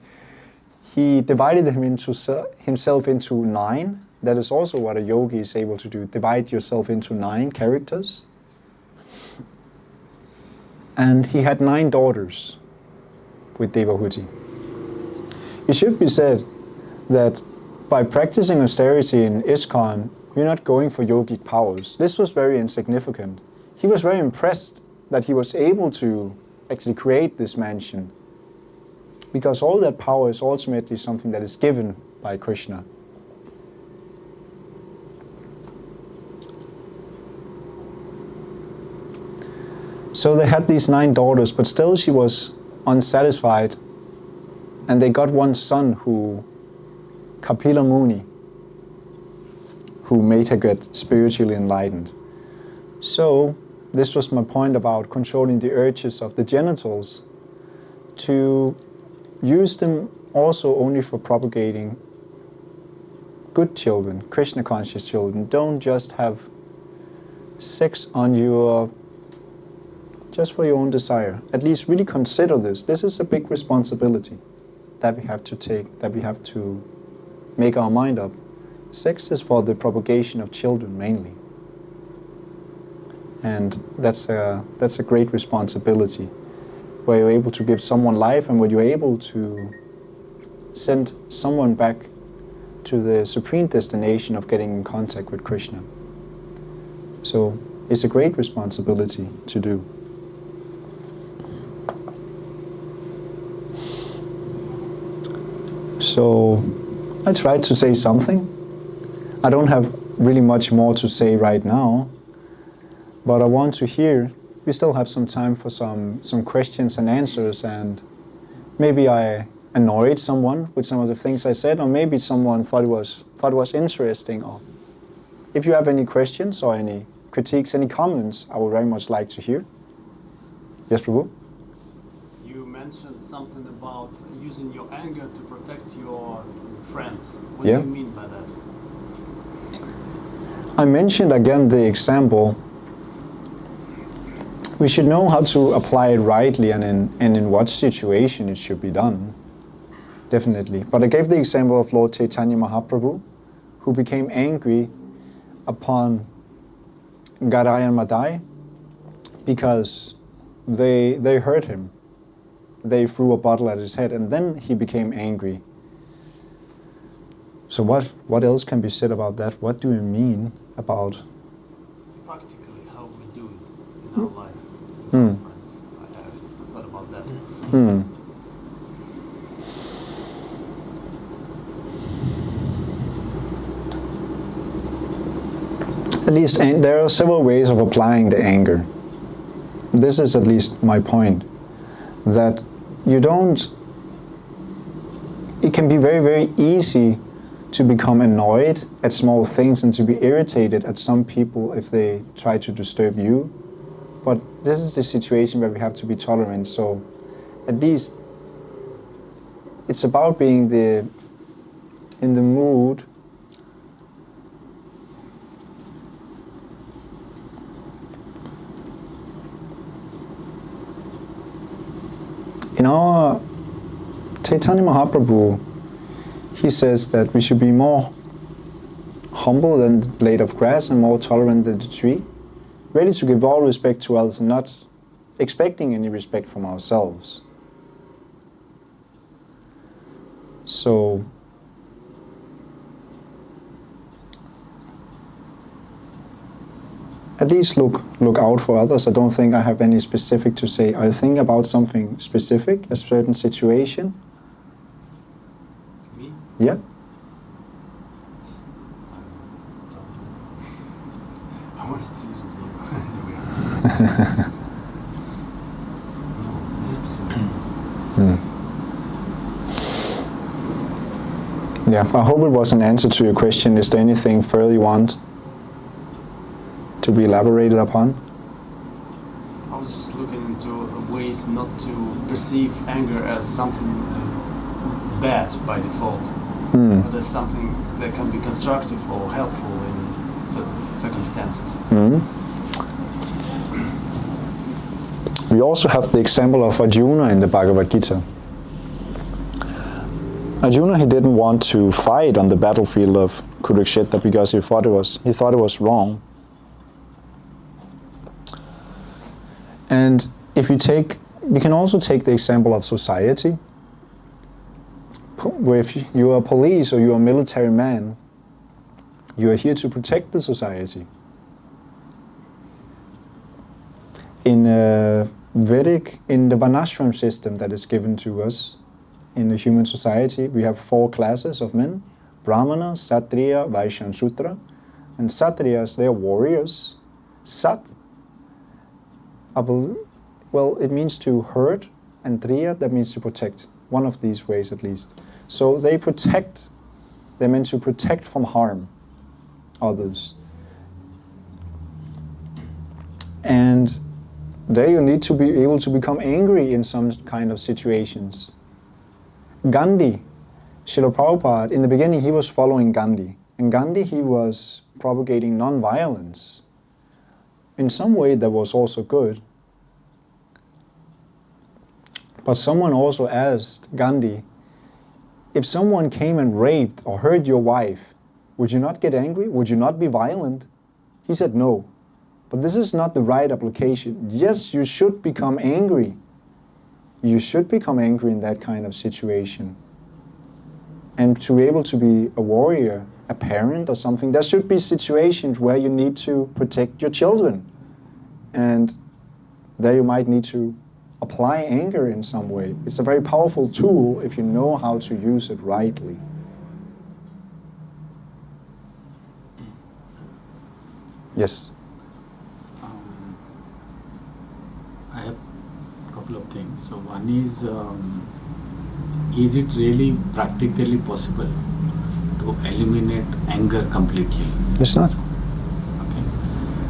he divided himself into 9. That is also what a yogi is able to do, divide yourself into 9 characters. And he had 9 daughters with Devahuti. It should be said that by practicing austerity in ISKCON, you're not going for yogic powers. This was very insignificant. He was very impressed that he was able to actually create this mansion, because all that power is ultimately something that is given by Krishna. So they had these 9 daughters, but still she was unsatisfied, and they got one son who Kapila Muni, who made her get spiritually enlightened. So this was my point about controlling the urges of the genitals, to use them also only for propagating good children, Krishna conscious children. Don't just have sex on your, just for your own desire. At least really consider this. This is a big responsibility that we have to take, that we have to make our mind up. Sex is for the propagation of children mainly. And that's a great responsibility, where you're able to give someone life and where you're able to send someone back to the supreme destination of getting in contact with Krishna. So it's a great responsibility to do. So I tried to say something. I don't have really much more to say right now, but I want to hear, we still have some time for some questions and answers, and maybe I annoyed someone with some of the things I said, or maybe someone thought it was thought was interesting, or if you have any questions or any critiques, any comments, I would very much like to hear. Yes, Prabhu? You mentioned something about using your anger to protect your friends. What Yeah. do you mean by that? I mentioned again the example. We should know how to apply it rightly and in what situation it should be done. Definitely. But I gave the example of Lord Chaitanya Mahaprabhu, who became angry upon Garai and Madai because they hurt him. They threw a bottle at his head, and then he became angry. So what else can be said about that? What do you mean about... Practically, how we do it in our life. Hmm. Friends. I have thought about that. Hmm. At least there are several ways of applying the anger. This is at least my point, that you don't... It can be very, very easy to become annoyed at small things and to be irritated at some people if they try to disturb you. But this is the situation where we have to be tolerant, so at least it's about being in the mood in our Chaitanya Mahaprabhu, he says that we should be more humble than the blade of grass and more tolerant than the tree, ready to give all respect to others and not expecting any respect from ourselves. So, at least look out for others. I don't think I have any specific to say. I think about something specific, a certain situation. Me? Yeah. I wanted to use it anyway. No, specific. Yeah, I hope it was an answer to your question. Is there anything further you want to be elaborated upon? I was just looking into ways not to perceive anger as something bad by default, but as something that can be constructive or helpful in certain circumstances. We also have the example of Arjuna in the Bhagavad Gita. Arjuna, he didn't want to fight on the battlefield of Kurukshetra because he thought it was wrong. And if we can also take the example of society. Where if you are police or you are a military man, you are here to protect the society. In the Varnashram system that is given to us in the human society, we have 4 classes of men: Brahmana, Kshatriya, Vaishya and Shudra. And Kshatriyas, they are warriors. Sat, well, it means to hurt, and Triya, that means to protect. One of these ways at least. So they're meant to protect from harm others. And there you need to be able to become angry in some kind of situations. Gandhi, Srila Prabhupada, in the beginning he was following Gandhi. And Gandhi, he was propagating non-violence. In some way that was also good. But someone also asked Gandhi, if someone came and raped or hurt your wife, would you not get angry? Would you not be violent? He said no. But this is not the right application. Yes, you should become angry. You should become angry in that kind of situation. And to be able to be a warrior, a parent or something, there should be situations where you need to protect your children. And there you might need to apply anger in some way. It's a very powerful tool if you know how to use it rightly. Yes? I have a couple of things. So one is it really practically possible to eliminate eliminate anger completely. It's not. Okay.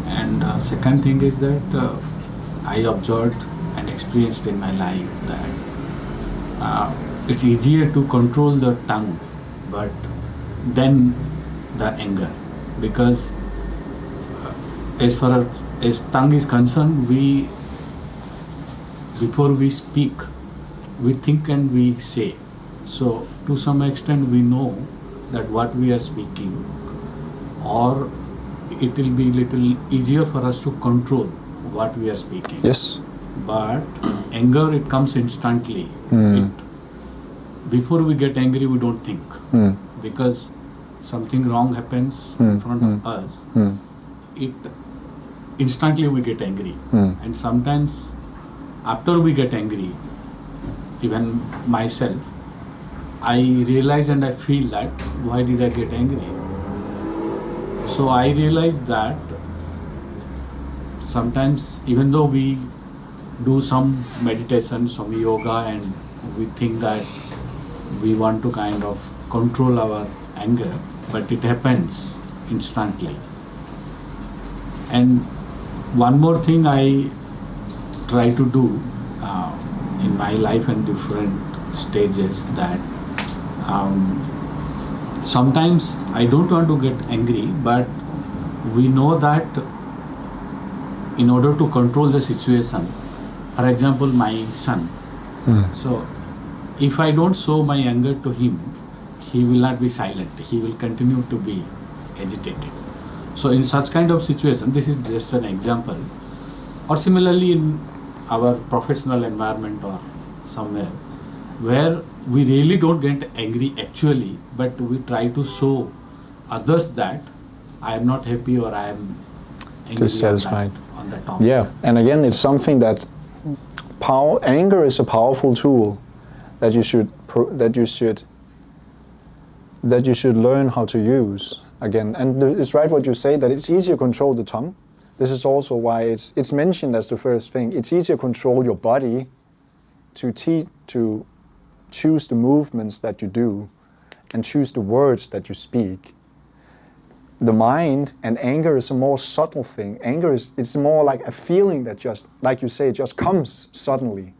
And second thing is that I observed and experienced in my life that it's easier to control the tongue, but then the anger, because as far as tongue is concerned, before we speak, we think and we say. So to some extent we know that what we are speaking, or it will be little easier for us to control what we are speaking. Yes. But anger, it comes instantly. Before we get angry, we don't think, because something wrong happens in front of us. It instantly we get angry, and sometimes after we get angry, even myself, I realize and I feel that why did I get angry? So I realized that sometimes, even though we do some meditation, some yoga, and we think that we want to kind of control our anger, but it happens instantly. And one more thing I try to do in my life and different stages, that sometimes I don't want to get angry, but we know that in order to control the situation, for example, my son, so if I don't show my anger to him, he will not be silent, he will continue to be agitated. So in such kind of situation, this is just an example, or similarly in our professional environment or somewhere, where we really don't get angry actually, but we try to show others that I am not happy or I am angry Dissatisfied. on that topic. Yeah, and again, it's something that anger is a powerful tool that you should learn how to use again. And it's right what you say, that it's easier to control the tongue. This is also why it's mentioned as the first thing. It's easier to control your body, to choose the movements that you do and choose the words that you speak. The mind and anger is a more subtle thing. Anger it's more like a feeling that just, like you say, just comes suddenly.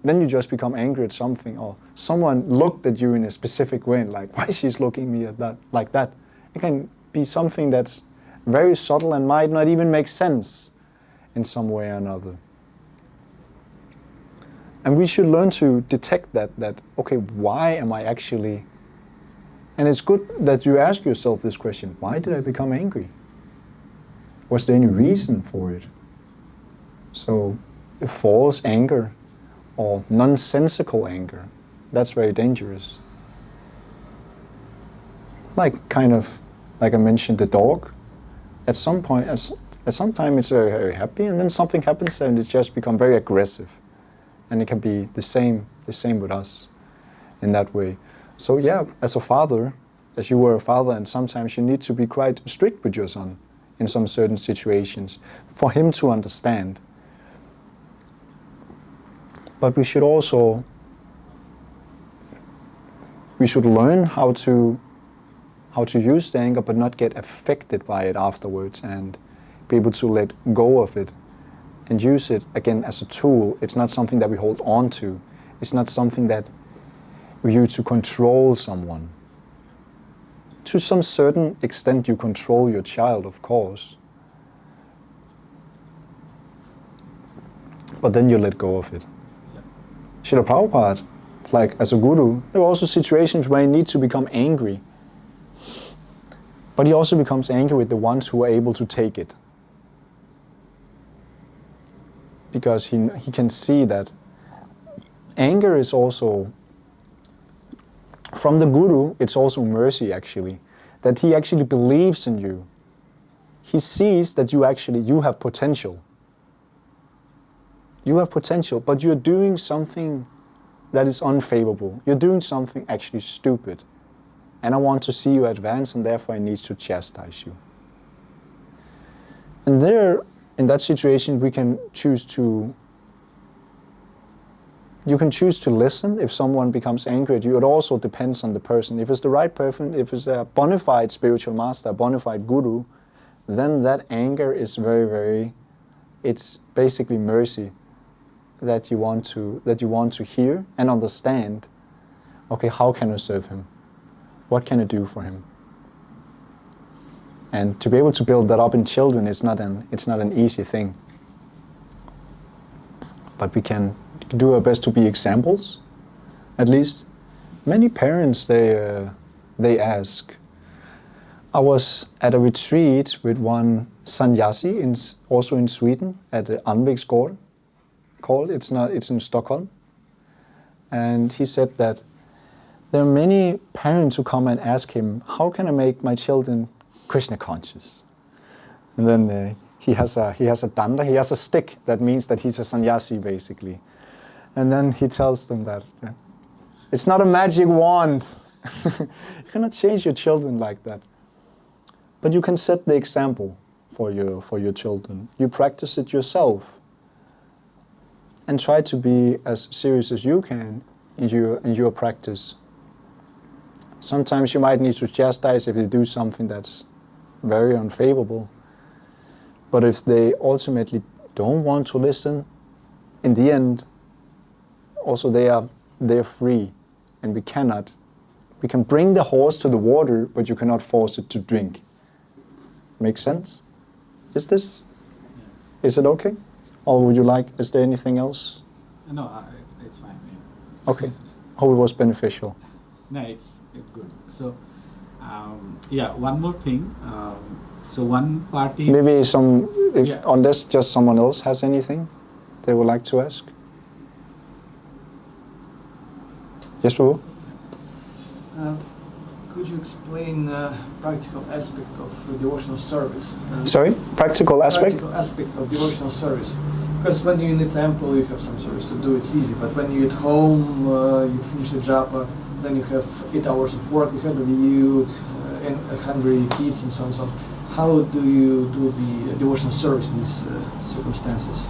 Then you just become angry at something, or someone looked at you in a specific way, and like, why is she looking at me at that, like that? It can be something that's very subtle and might not even make sense in some way or another. And we should learn to detect that okay, why am I actually... And it's good that you ask yourself this question, why did I become angry? Was there any reason for it? So, false anger or nonsensical anger, that's very dangerous. Like I mentioned, the dog. At some point, at some time it's very, very happy, and then something happens and it just becomes very aggressive. And it can be the same with us in that way. So yeah, as a father, as you were a father, and sometimes you need to be quite strict with your son in some certain situations for him to understand. But we should learn how to use the anger, but not get affected by it afterwards, and be able to let go of it and use it again as a tool. It's not something that we hold on to. It's not something that we use to control someone. To some certain extent, you control your child, of course. But then you let go of it. Srila Prabhupada, like as a guru, there are also situations where he needs to become angry. But he also becomes angry with the ones who are able to take it. Because he can see that anger is also, from the guru, it's also mercy actually. That he actually believes in you. He sees that you have potential. You have potential, but you're doing something that is unfavorable. You're doing something actually stupid. And I want to see you advance, and therefore I need to chastise you. And there, in that situation, we can choose to you can choose to listen if someone becomes angry at you. It also depends on the person. If it's the right person, if it's a bona fide spiritual master, a bona fide guru, then that anger is very, very, it's basically mercy that you want to hear and understand. Okay, how can I serve him? What can I do for him? And to be able to build that up in children, it's not an easy thing. But we can do our best to be examples, at least. Many parents, they ask. I was at a retreat with one sannyasi, also in Sweden, at the Bankgiro, it's in Stockholm. And he said that there are many parents who come and ask him, how can I make my children Krishna conscious? And then he has a danda, he has a stick that means that he's a sannyasi basically. And then he tells them that it's not a magic wand. You cannot change your children like that. But you can set the example for your children. You practice it yourself. And try to be as serious as you can in your practice. Sometimes you might need to chastise if they do something that's very unfavorable. But if they ultimately don't want to listen, in the end, also they're free, and we can bring the horse to the water, but you cannot force it to drink. Make sense? Is it okay? Or would you like, is there anything else? No, it's fine. Yeah. Okay. Hope it was beneficial. No, it's good. So, one more thing. So one party. Maybe unless just someone else has anything they would like to ask. Yes, Prabhu? Could you explain practical aspect of devotional service? Sorry? Practical aspect? Practical aspect of devotional service. Because when you're in the temple, you have some service to do, it's easy. But when you're at home, you finish the japa, then you have 8 hours of work, you have the view, and hungry kids and so on and so on. How do you do the devotional service in these circumstances?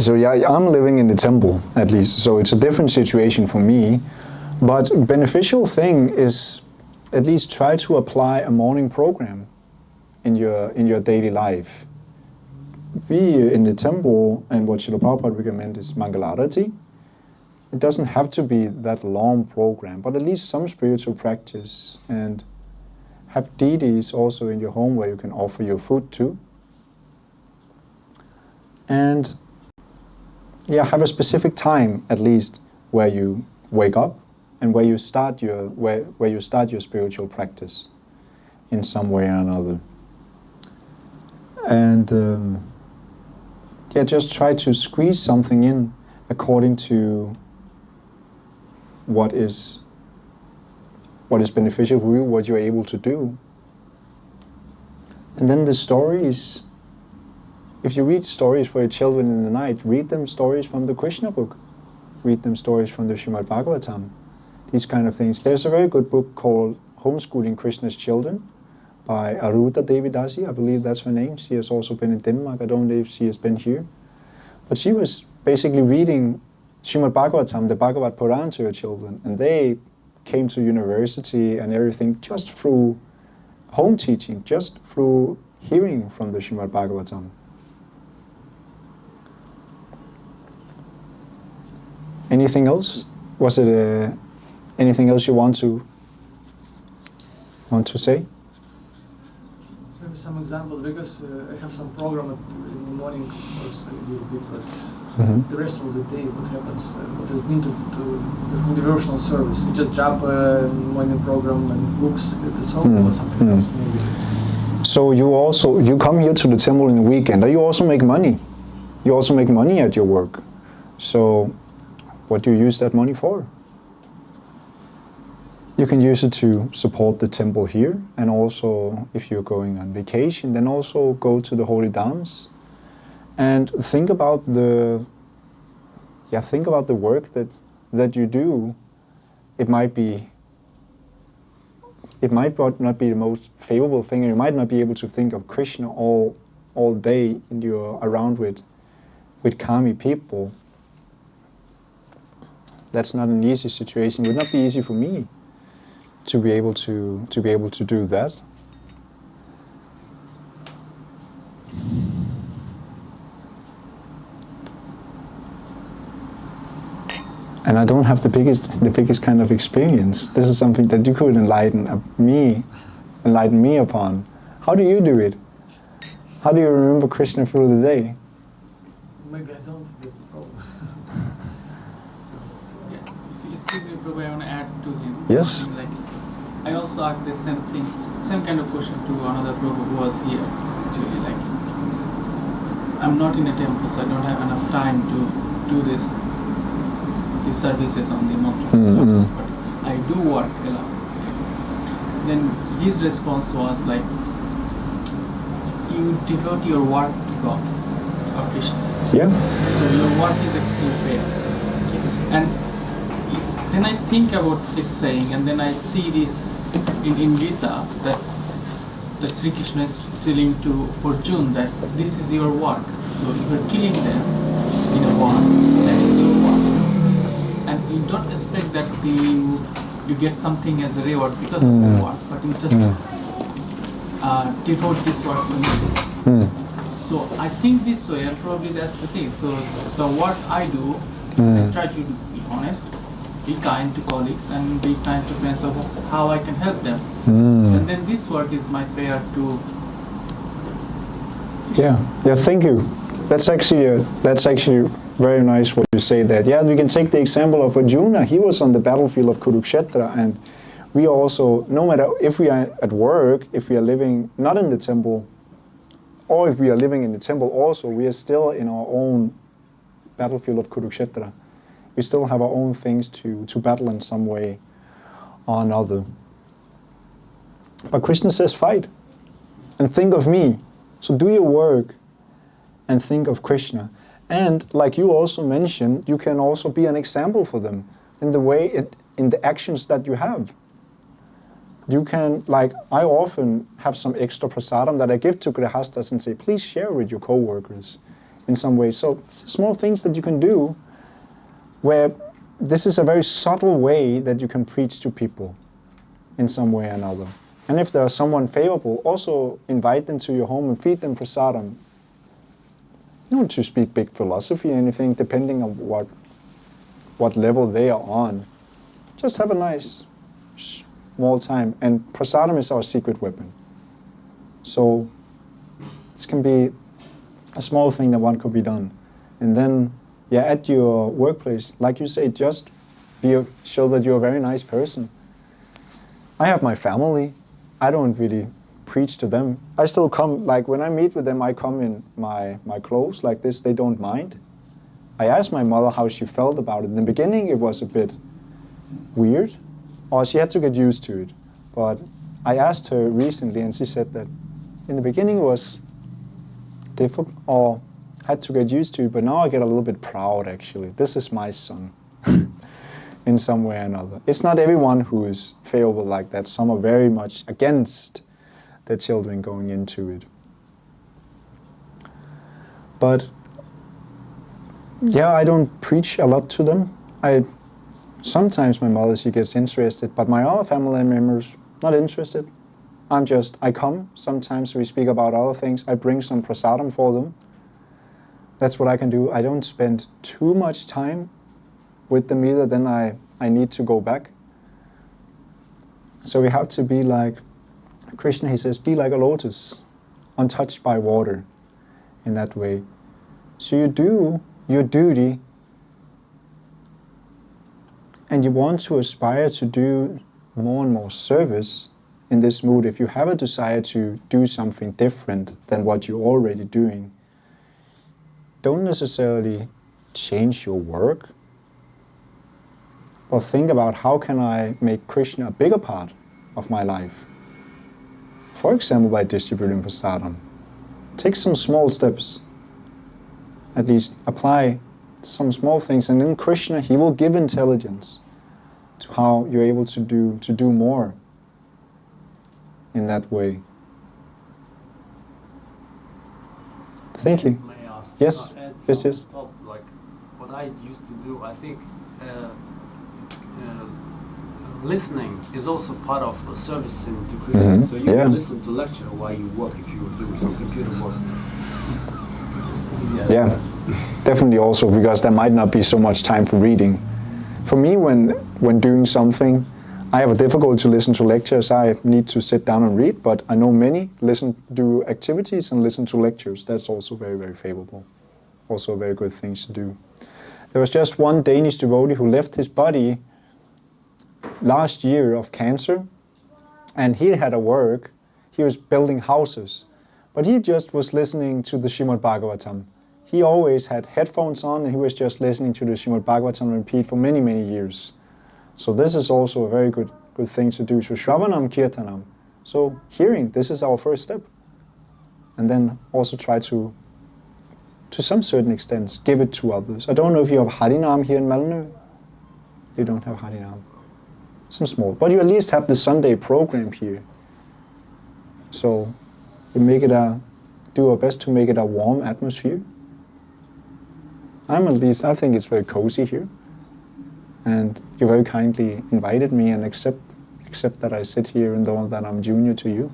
So yeah, I'm living in the temple, at least, so it's a different situation for me. But beneficial thing is at least try to apply a morning program in your daily life. We in the temple, and what Srila Prabhupada recommends is Mangalarati. It doesn't have to be that long program, but at least some spiritual practice, and have deities also in your home where you can offer your food to. And yeah, have a specific time at least where you wake up and where you start your spiritual practice in some way or another. And just try to squeeze something in according to what is beneficial for you, what you're able to do. And then the stories, if you read stories for your children in the night, read them stories from the Krishna book. Read them stories from the Srimad Bhagavatam. These kind of things. There's a very good book called Homeschooling Krishna's Children by Aruta Devidasi, I believe that's her name. She has also been in Denmark. I don't know if she has been here. But she was basically reading Srimad Bhagavatam, the Bhagavad Puran, to her children. And they came to university and everything just through home teaching, just through hearing from the Srimad Bhagavatam. Anything else? Was it anything else you want to say? Maybe some examples, because I have some program in the morning, of course, a little bit, but the rest of the day, what happens? What does it mean to devotional service? You just jump morning program and books, that's all, or something else maybe? So you come here to the temple in the weekend, and you also make money. You also make money at your work. So what do you use that money for? You can use it to support the temple here, and also if you're going on vacation, then also go to the holy dance and think about the work that you do. It might not be the most favorable thing, and you might not be able to think of Krishna all day, and you're around with kami people. That's not an easy situation. It would not be easy for me to be able to do that. And I don't have the biggest kind of experience. This is something that you could enlighten me upon. How do you do it? How do you remember Krishna through the day? Maybe I don't. That's the problem. Yeah. Excuse me, Prabhu, I want to add to him. Yes. Like, I also asked the same thing, same kind of question to another Prabhu who was here. Actually, like, I'm not in a temple, so I don't have enough time to do these services on the mantra. But I do work a lot. Then his response was like, you devote your work to God, or Krishna. Yeah. So your work is actually prayer. And then I think about his saying, and then I see this in Gita that Sri Krishna is telling to Arjuna that this is your work. So if you're killing them in a war, that is your work. And you don't expect that you get something as a reward because of the work, but you just devote this work to me. So I think this way, and probably that's the thing. So the work I do, I try to be honest, be kind to colleagues, and be kind to friends of how I can help them. And then this work is my prayer to. Yeah. Thank you. That's actually very nice what you say that. Yeah, we can take the example of Arjuna. He was on the battlefield of Kurukshetra, and we also, no matter if we are at work, if we are living not in the temple, or if we are living in the temple also, we are still in our own battlefield of Kurukshetra. We still have our own things to battle in some way or another. But Krishna says fight and think of me. So do your work and think of Krishna. And like you also mentioned, you can also be an example for them in the actions that you have. You can, like, I often have some extra prasadam that I give to grihastas and say, please share with your co-workers in some way. So small things that you can do where this is a very subtle way that you can preach to people in some way or another. And if there's someone favorable, also invite them to your home and feed them prasadam. You don't to speak big philosophy or anything, depending on what level they are on. Just have a nice small time. And prasadam is our secret weapon. So this can be a small thing that one could be done. And then, yeah, at your workplace, like you say, just show that you're a very nice person. I have my family. I don't really preach to them. I still come, like when I meet with them, I come in my clothes like this. They don't mind. I asked my mother how she felt about it. In the beginning, it was a bit weird, or she had to get used to it. But I asked her recently, and she said that in the beginning it was difficult, or had to get used to it, but now I get a little bit proud, actually. This is my son, in some way or another. It's not everyone who is favorable like that. Some are very much against the children going into it. But yeah, I don't preach a lot to them. Sometimes my mother, she gets interested, but my other family members, not interested. I come, sometimes we speak about other things. I bring some prasadam for them. That's what I can do. I don't spend too much time with them either, then I need to go back. So we have to be like, Krishna, he says, be like a lotus, untouched by water, in that way. So you do your duty, and you want to aspire to do more and more service in this mood. If you have a desire to do something different than what you're already doing, don't necessarily change your work, but think about how can I make Krishna a bigger part of my life. For example, by distributing prasadam. Take some small steps. At least apply some small things, and then Krishna, he will give intelligence to how you're able to do more in that way. Thank you. May I ask? Yes. Add Yes, some yes. Top, like what I used to do, I think listening is also part of service to Krishna. Mhm. So you Yeah. can listen to lecture while you work if you do some computer work. It's easier. Yeah, definitely also because there might not be so much time for reading. For me, when doing something, I have a difficult to listen to lectures. I need to sit down and read, but I know many do activities and listen to lectures. That's also very, very favorable. Also a very good thing to do. There was just one Danish devotee who left his body last year of cancer, and he had a work. He was building houses, but he just was listening to the Srimad Bhagavatam. He always had headphones on, and he was just listening to the Srimad Bhagavatam repeat for many, many years. So this is also a very good thing to do. So Shravanam Kirtanam. So hearing, this is our first step. And then also try to some certain extent, give it to others. I don't know if you have Harinam here in Malmö. You don't have Harinam. Some small. But you at least have the Sunday program here. So we make it do our best to make it a warm atmosphere. I think it's very cozy here. And you very kindly invited me and accept that I sit here and though that I'm junior to you.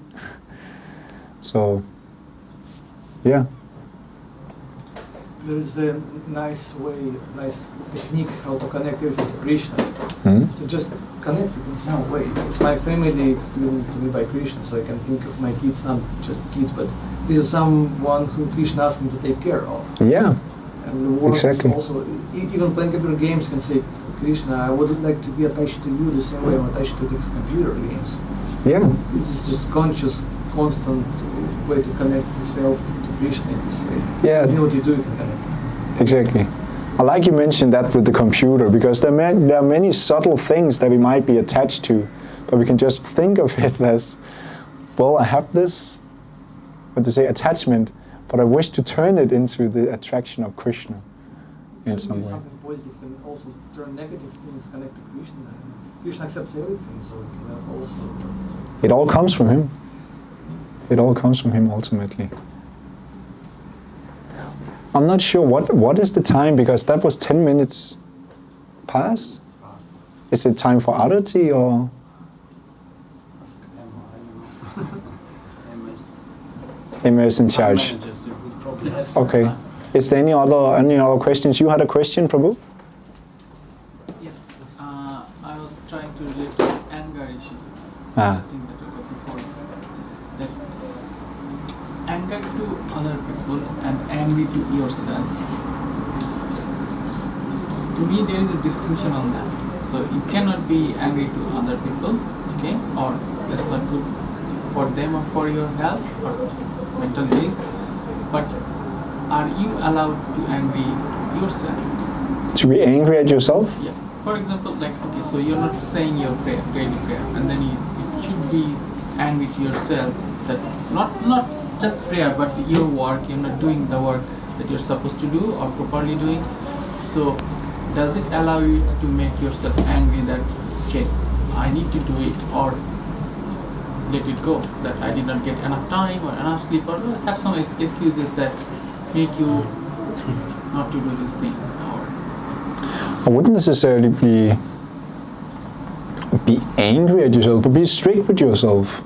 So, yeah. There is a nice technique how to connect everything to Krishna. Hmm? So just connect it in some way. It's my family, it's given to me by Krishna, so I can think of my kids, not just kids, but this is someone who Krishna asked me to take care of. Yeah. And the work Exactly. is also, even playing computer games can say, Krishna, I would like to be attached to you the same way I'm attached to these computer games. Yeah. It's just conscious, constant way to connect yourself to Krishna in this way. Yeah. Everything what you do, you can connect. Exactly. I like you mentioned that with the computer, because there are many subtle things that we might be attached to, but we can just think of it as, well, I have this, attachment, but I wish to turn it into the attraction of Krishna in So some if way. something positive can also turn negative things, connect to Krishna. Krishna accepts everything, so it can also... It all comes from him. It all comes from him ultimately. I'm not sure what is the time, because that was 10 minutes past. Is it time for Arati or? Emil is in charge. Managers, you would probably have Yes. Okay. Is there any other questions? You had a question, Prabhu? Yes, I was trying to relate to anger issue. Ah. I think that we got before. That anger to other people and angry to yourself. To me, there is a distinction on that. So you cannot be angry to other people, okay, or that's not good for them or for your health or mental health. But are you allowed to angry yourself? To be angry at yourself? Yeah. For example, like, okay, so you're not saying your prayer, daily prayer, and then you should be angry to yourself that not just prayer, but your work, you're not doing the work that you're supposed to do or properly doing. So does it allow you to make yourself angry that, okay, I need to do it, or let it go, that I did not get enough time or enough sleep, or have some excuses that make you not to do this thing? Or I wouldn't necessarily be angry at yourself, but be strict with yourself.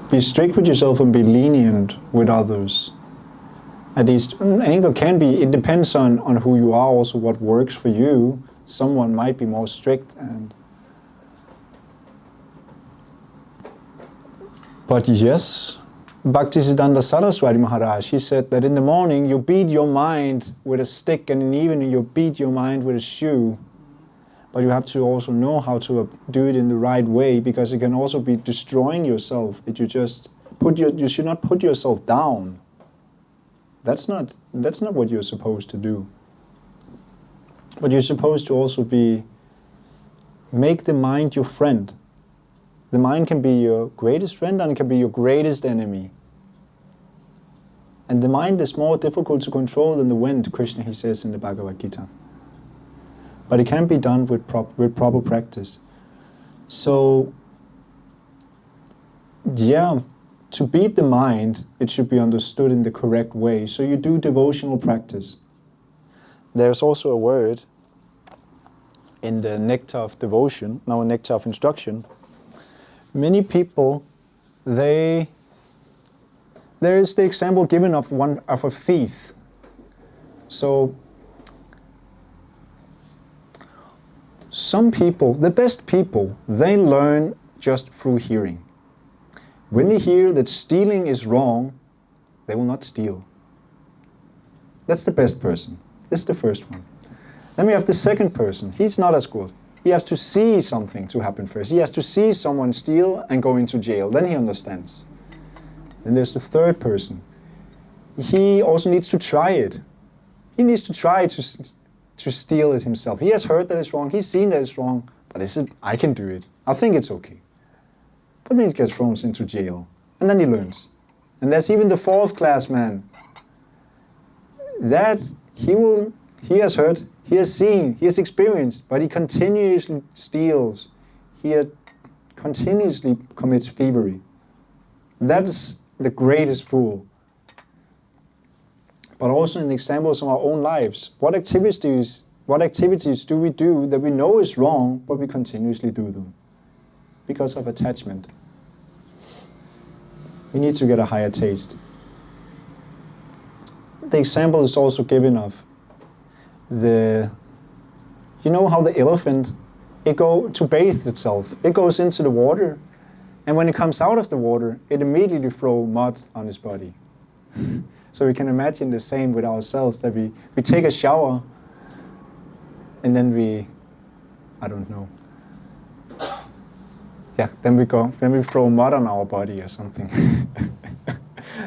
Be strict with yourself and be lenient with others. At least anger can be, it depends on who you are, also what works for you. Someone might be more strict but yes, Bhaktisiddhanta Saraswati Maharaj, he said that in the morning you beat your mind with a stick and in the evening you beat your mind with a shoe. But you have to also know how to do it in the right way, because it can also be destroying yourself if you just you should not put yourself down. That's not what you're supposed to do. But you're supposed to also make the mind your friend. The mind can be your greatest friend and it can be your greatest enemy. And the mind is more difficult to control than the wind, Krishna he says in the Bhagavad Gita. But it can be done with proper practice. So, yeah, to beat the mind, it should be understood in the correct way. So you do devotional practice. There's also a word in the nectar of devotion, now nectar of instruction, many people, there is the example given of a thief. So some people, the best people, they learn just through hearing. When they hear that stealing is wrong, they will not steal. That's the best person. This is the first one. Then we have the second person. He's not as good. He has to see something to happen first. He has to see someone steal and go into jail. Then he understands. Then there's the third person. He also needs to try it. He needs to try to steal it himself. He has heard that it's wrong. He's seen that it's wrong. But I can do it. I think it's okay. But then he gets thrown into jail. And then he learns. And there's even the fourth class man. That he has heard, he has seen, he has experienced, but he continuously steals. He continuously commits thievery. That's the greatest fool. But also in the examples of our own lives, what activities do we do that we know is wrong, but we continuously do them? Because of attachment. We need to get a higher taste. The example is also given of you know how the elephant, it goes to bathe itself. It goes into the water, and when it comes out of the water, it immediately throws mud on its body. So we can imagine the same with ourselves, that we take a shower, and then I don't know. Yeah, then we throw mud on our body or something.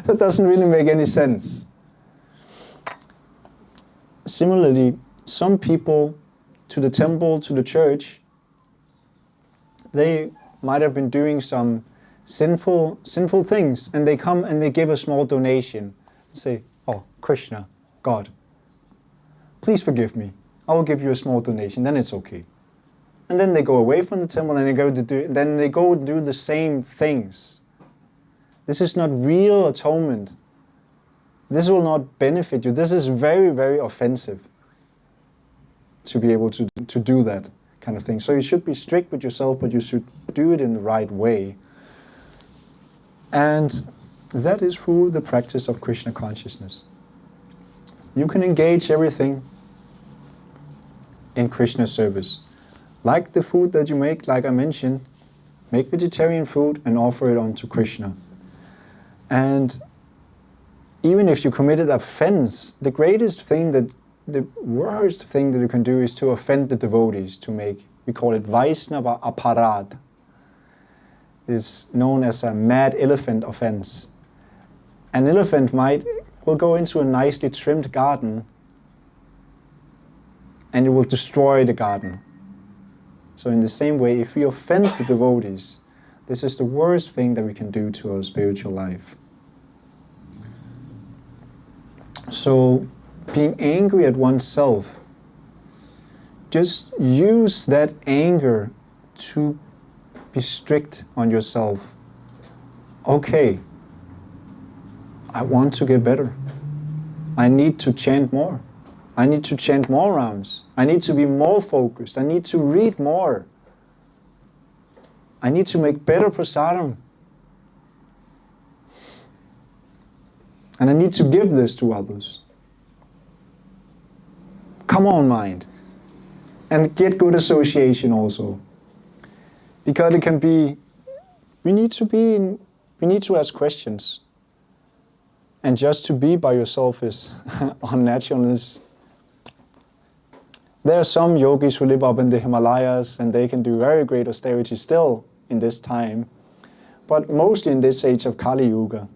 That doesn't really make any sense. Similarly, some people to the temple, to the church, they might have been doing some sinful things, and they come and they give a small donation. Say, oh, Krishna, God, please forgive me. I will give you a small donation, then it's okay. And then they go away from the temple and they go do the same things. This is not real atonement. This will not benefit you. This is very, very offensive to be able to do that kind of thing. So you should be strict with yourself, but you should do it in the right way. And that is through the practice of Krishna consciousness. You can engage everything in Krishna service. Like the food that you make, like I mentioned, make vegetarian food and offer it on to Krishna. And even if you committed offense, the worst thing that you can do is to offend the devotees, we call it Vaishnava aparad. Is known as a mad elephant offense. An elephant will go into a nicely trimmed garden and it will destroy the garden. So in the same way, if we offend the devotees, this is the worst thing that we can do to our spiritual life. So being angry at oneself, just use that anger to be strict on yourself. Okay, I want to get better. I need to chant more. I need to chant more rounds. I need to be more focused. I need to read more. I need to make better prasadam. And I need to give this to others. Come on, mind. And get good association also. Because it can be, we need to ask questions. And just to be by yourself is unnaturalness. There are some yogis who live up in the Himalayas and they can do very great austerity still in this time. But mostly in this age of Kali Yuga,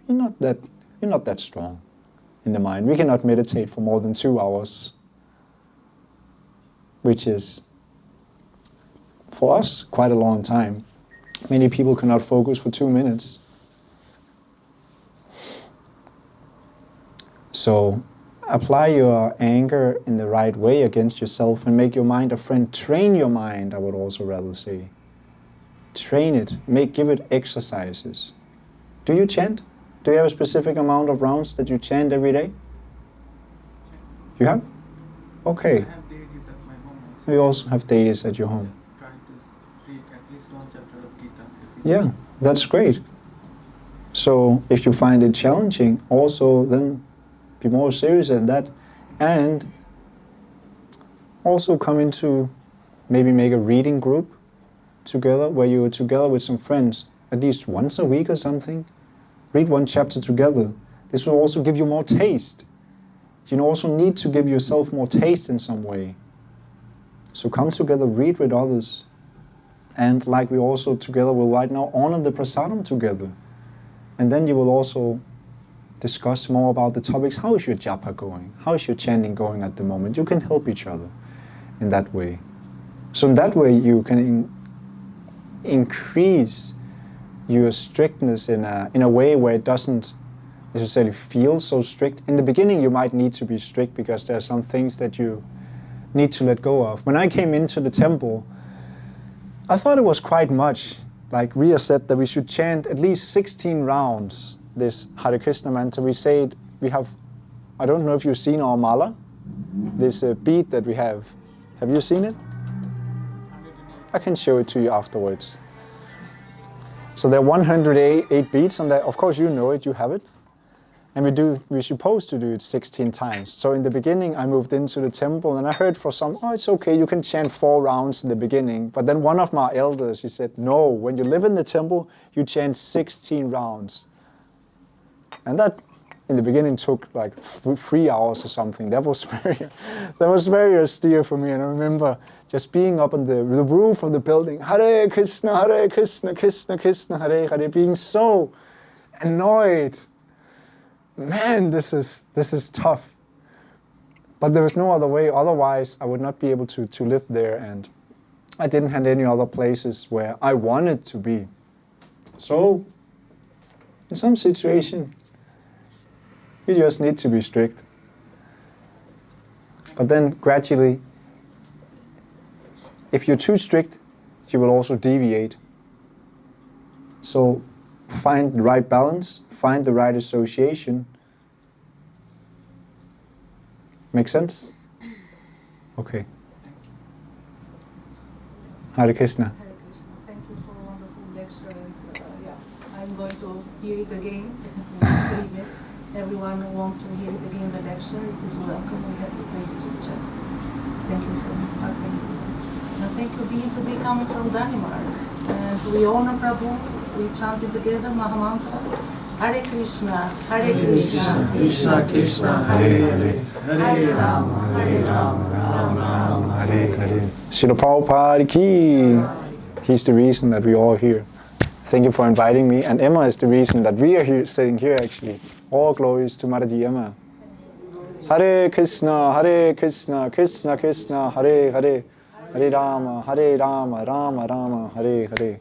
you're not that strong in the mind. We cannot meditate for more than 2 hours, which is, for us, quite a long time. Many people cannot focus for 2 minutes. So apply your anger in the right way against yourself and make your mind a friend. Train your mind, I would also rather say. Train it, give it exercises. Do you chant? Do you have a specific amount of rounds that you chant every day? You have? Okay. I have daily at my home also. You also have deities at your home. Try to read at least one chapter of Gita. Yeah, that's great. So if you find it challenging, also then be more serious at that, and also come into maybe make a reading group together where you're together with some friends at least once a week or something. Read one chapter together. This will also give you more taste. You also need to give yourself more taste in some way. So come together, read with others. And like we also together will right now honor the prasadam together. And then you will also discuss more about the topics. How is your japa going? How is your chanting going at the moment? You can help each other in that way. So in that way you can increase your strictness in a way where it doesn't necessarily feel so strict. In the beginning you might need to be strict because there are some things that you need to let go of. When I came into the temple, I thought it was quite much. Like Ria said that we should chant at least 16 rounds this Hare Krishna mantra. We say it, we have, I don't know if you've seen our mala, this bead that we have. Have you seen it? I can show it to you afterwards. So there are 108 beads on that. Of course you know it, you have it. And we're supposed to do it 16 times. So in the beginning I moved into the temple and I heard for some, oh, it's okay, you can chant 4 rounds in the beginning. But then one of my elders, he said, no, when you live in the temple, you chant 16 rounds. And that in the beginning took like 3 hours or something. That was very austere for me. And I remember just being up on the roof of the building, Hare Krishna, Krishna Krishna, Hare Hare, being so annoyed. Man, this is tough. But there was no other way. Otherwise, I would not be able to live there, and I didn't have any other places where I wanted to be. So, in some situation, you just need to be strict. But then gradually, if you're too strict, you will also deviate. So, find the right balance. Find the right association. Make sense? Okay. Hare Krishna. Hare Krishna. Thank you for a wonderful lecture, and I'm going to hear it again. Stream it. Everyone who wants to hear it again, the lecture, it is welcome. We have the great YouTube channel. Thank you for thank you. And thank you to be coming from Denmark. And we honor Prabhu. We chanted together Mahamantra. Hare Krishna, Krishna Krishna, Hare Hare, Hare Rama, Rama Rama, Hare Hare. Srila Prabhupada ki. He's the reason that we're all here. Thank you for inviting me. And Emma is the reason that we are here, sitting here actually. All glories to Mataji Emma. Hare Krishna, Krishna Krishna, Hare Hare, Hare Rama, Rama Rama, Hare Hare.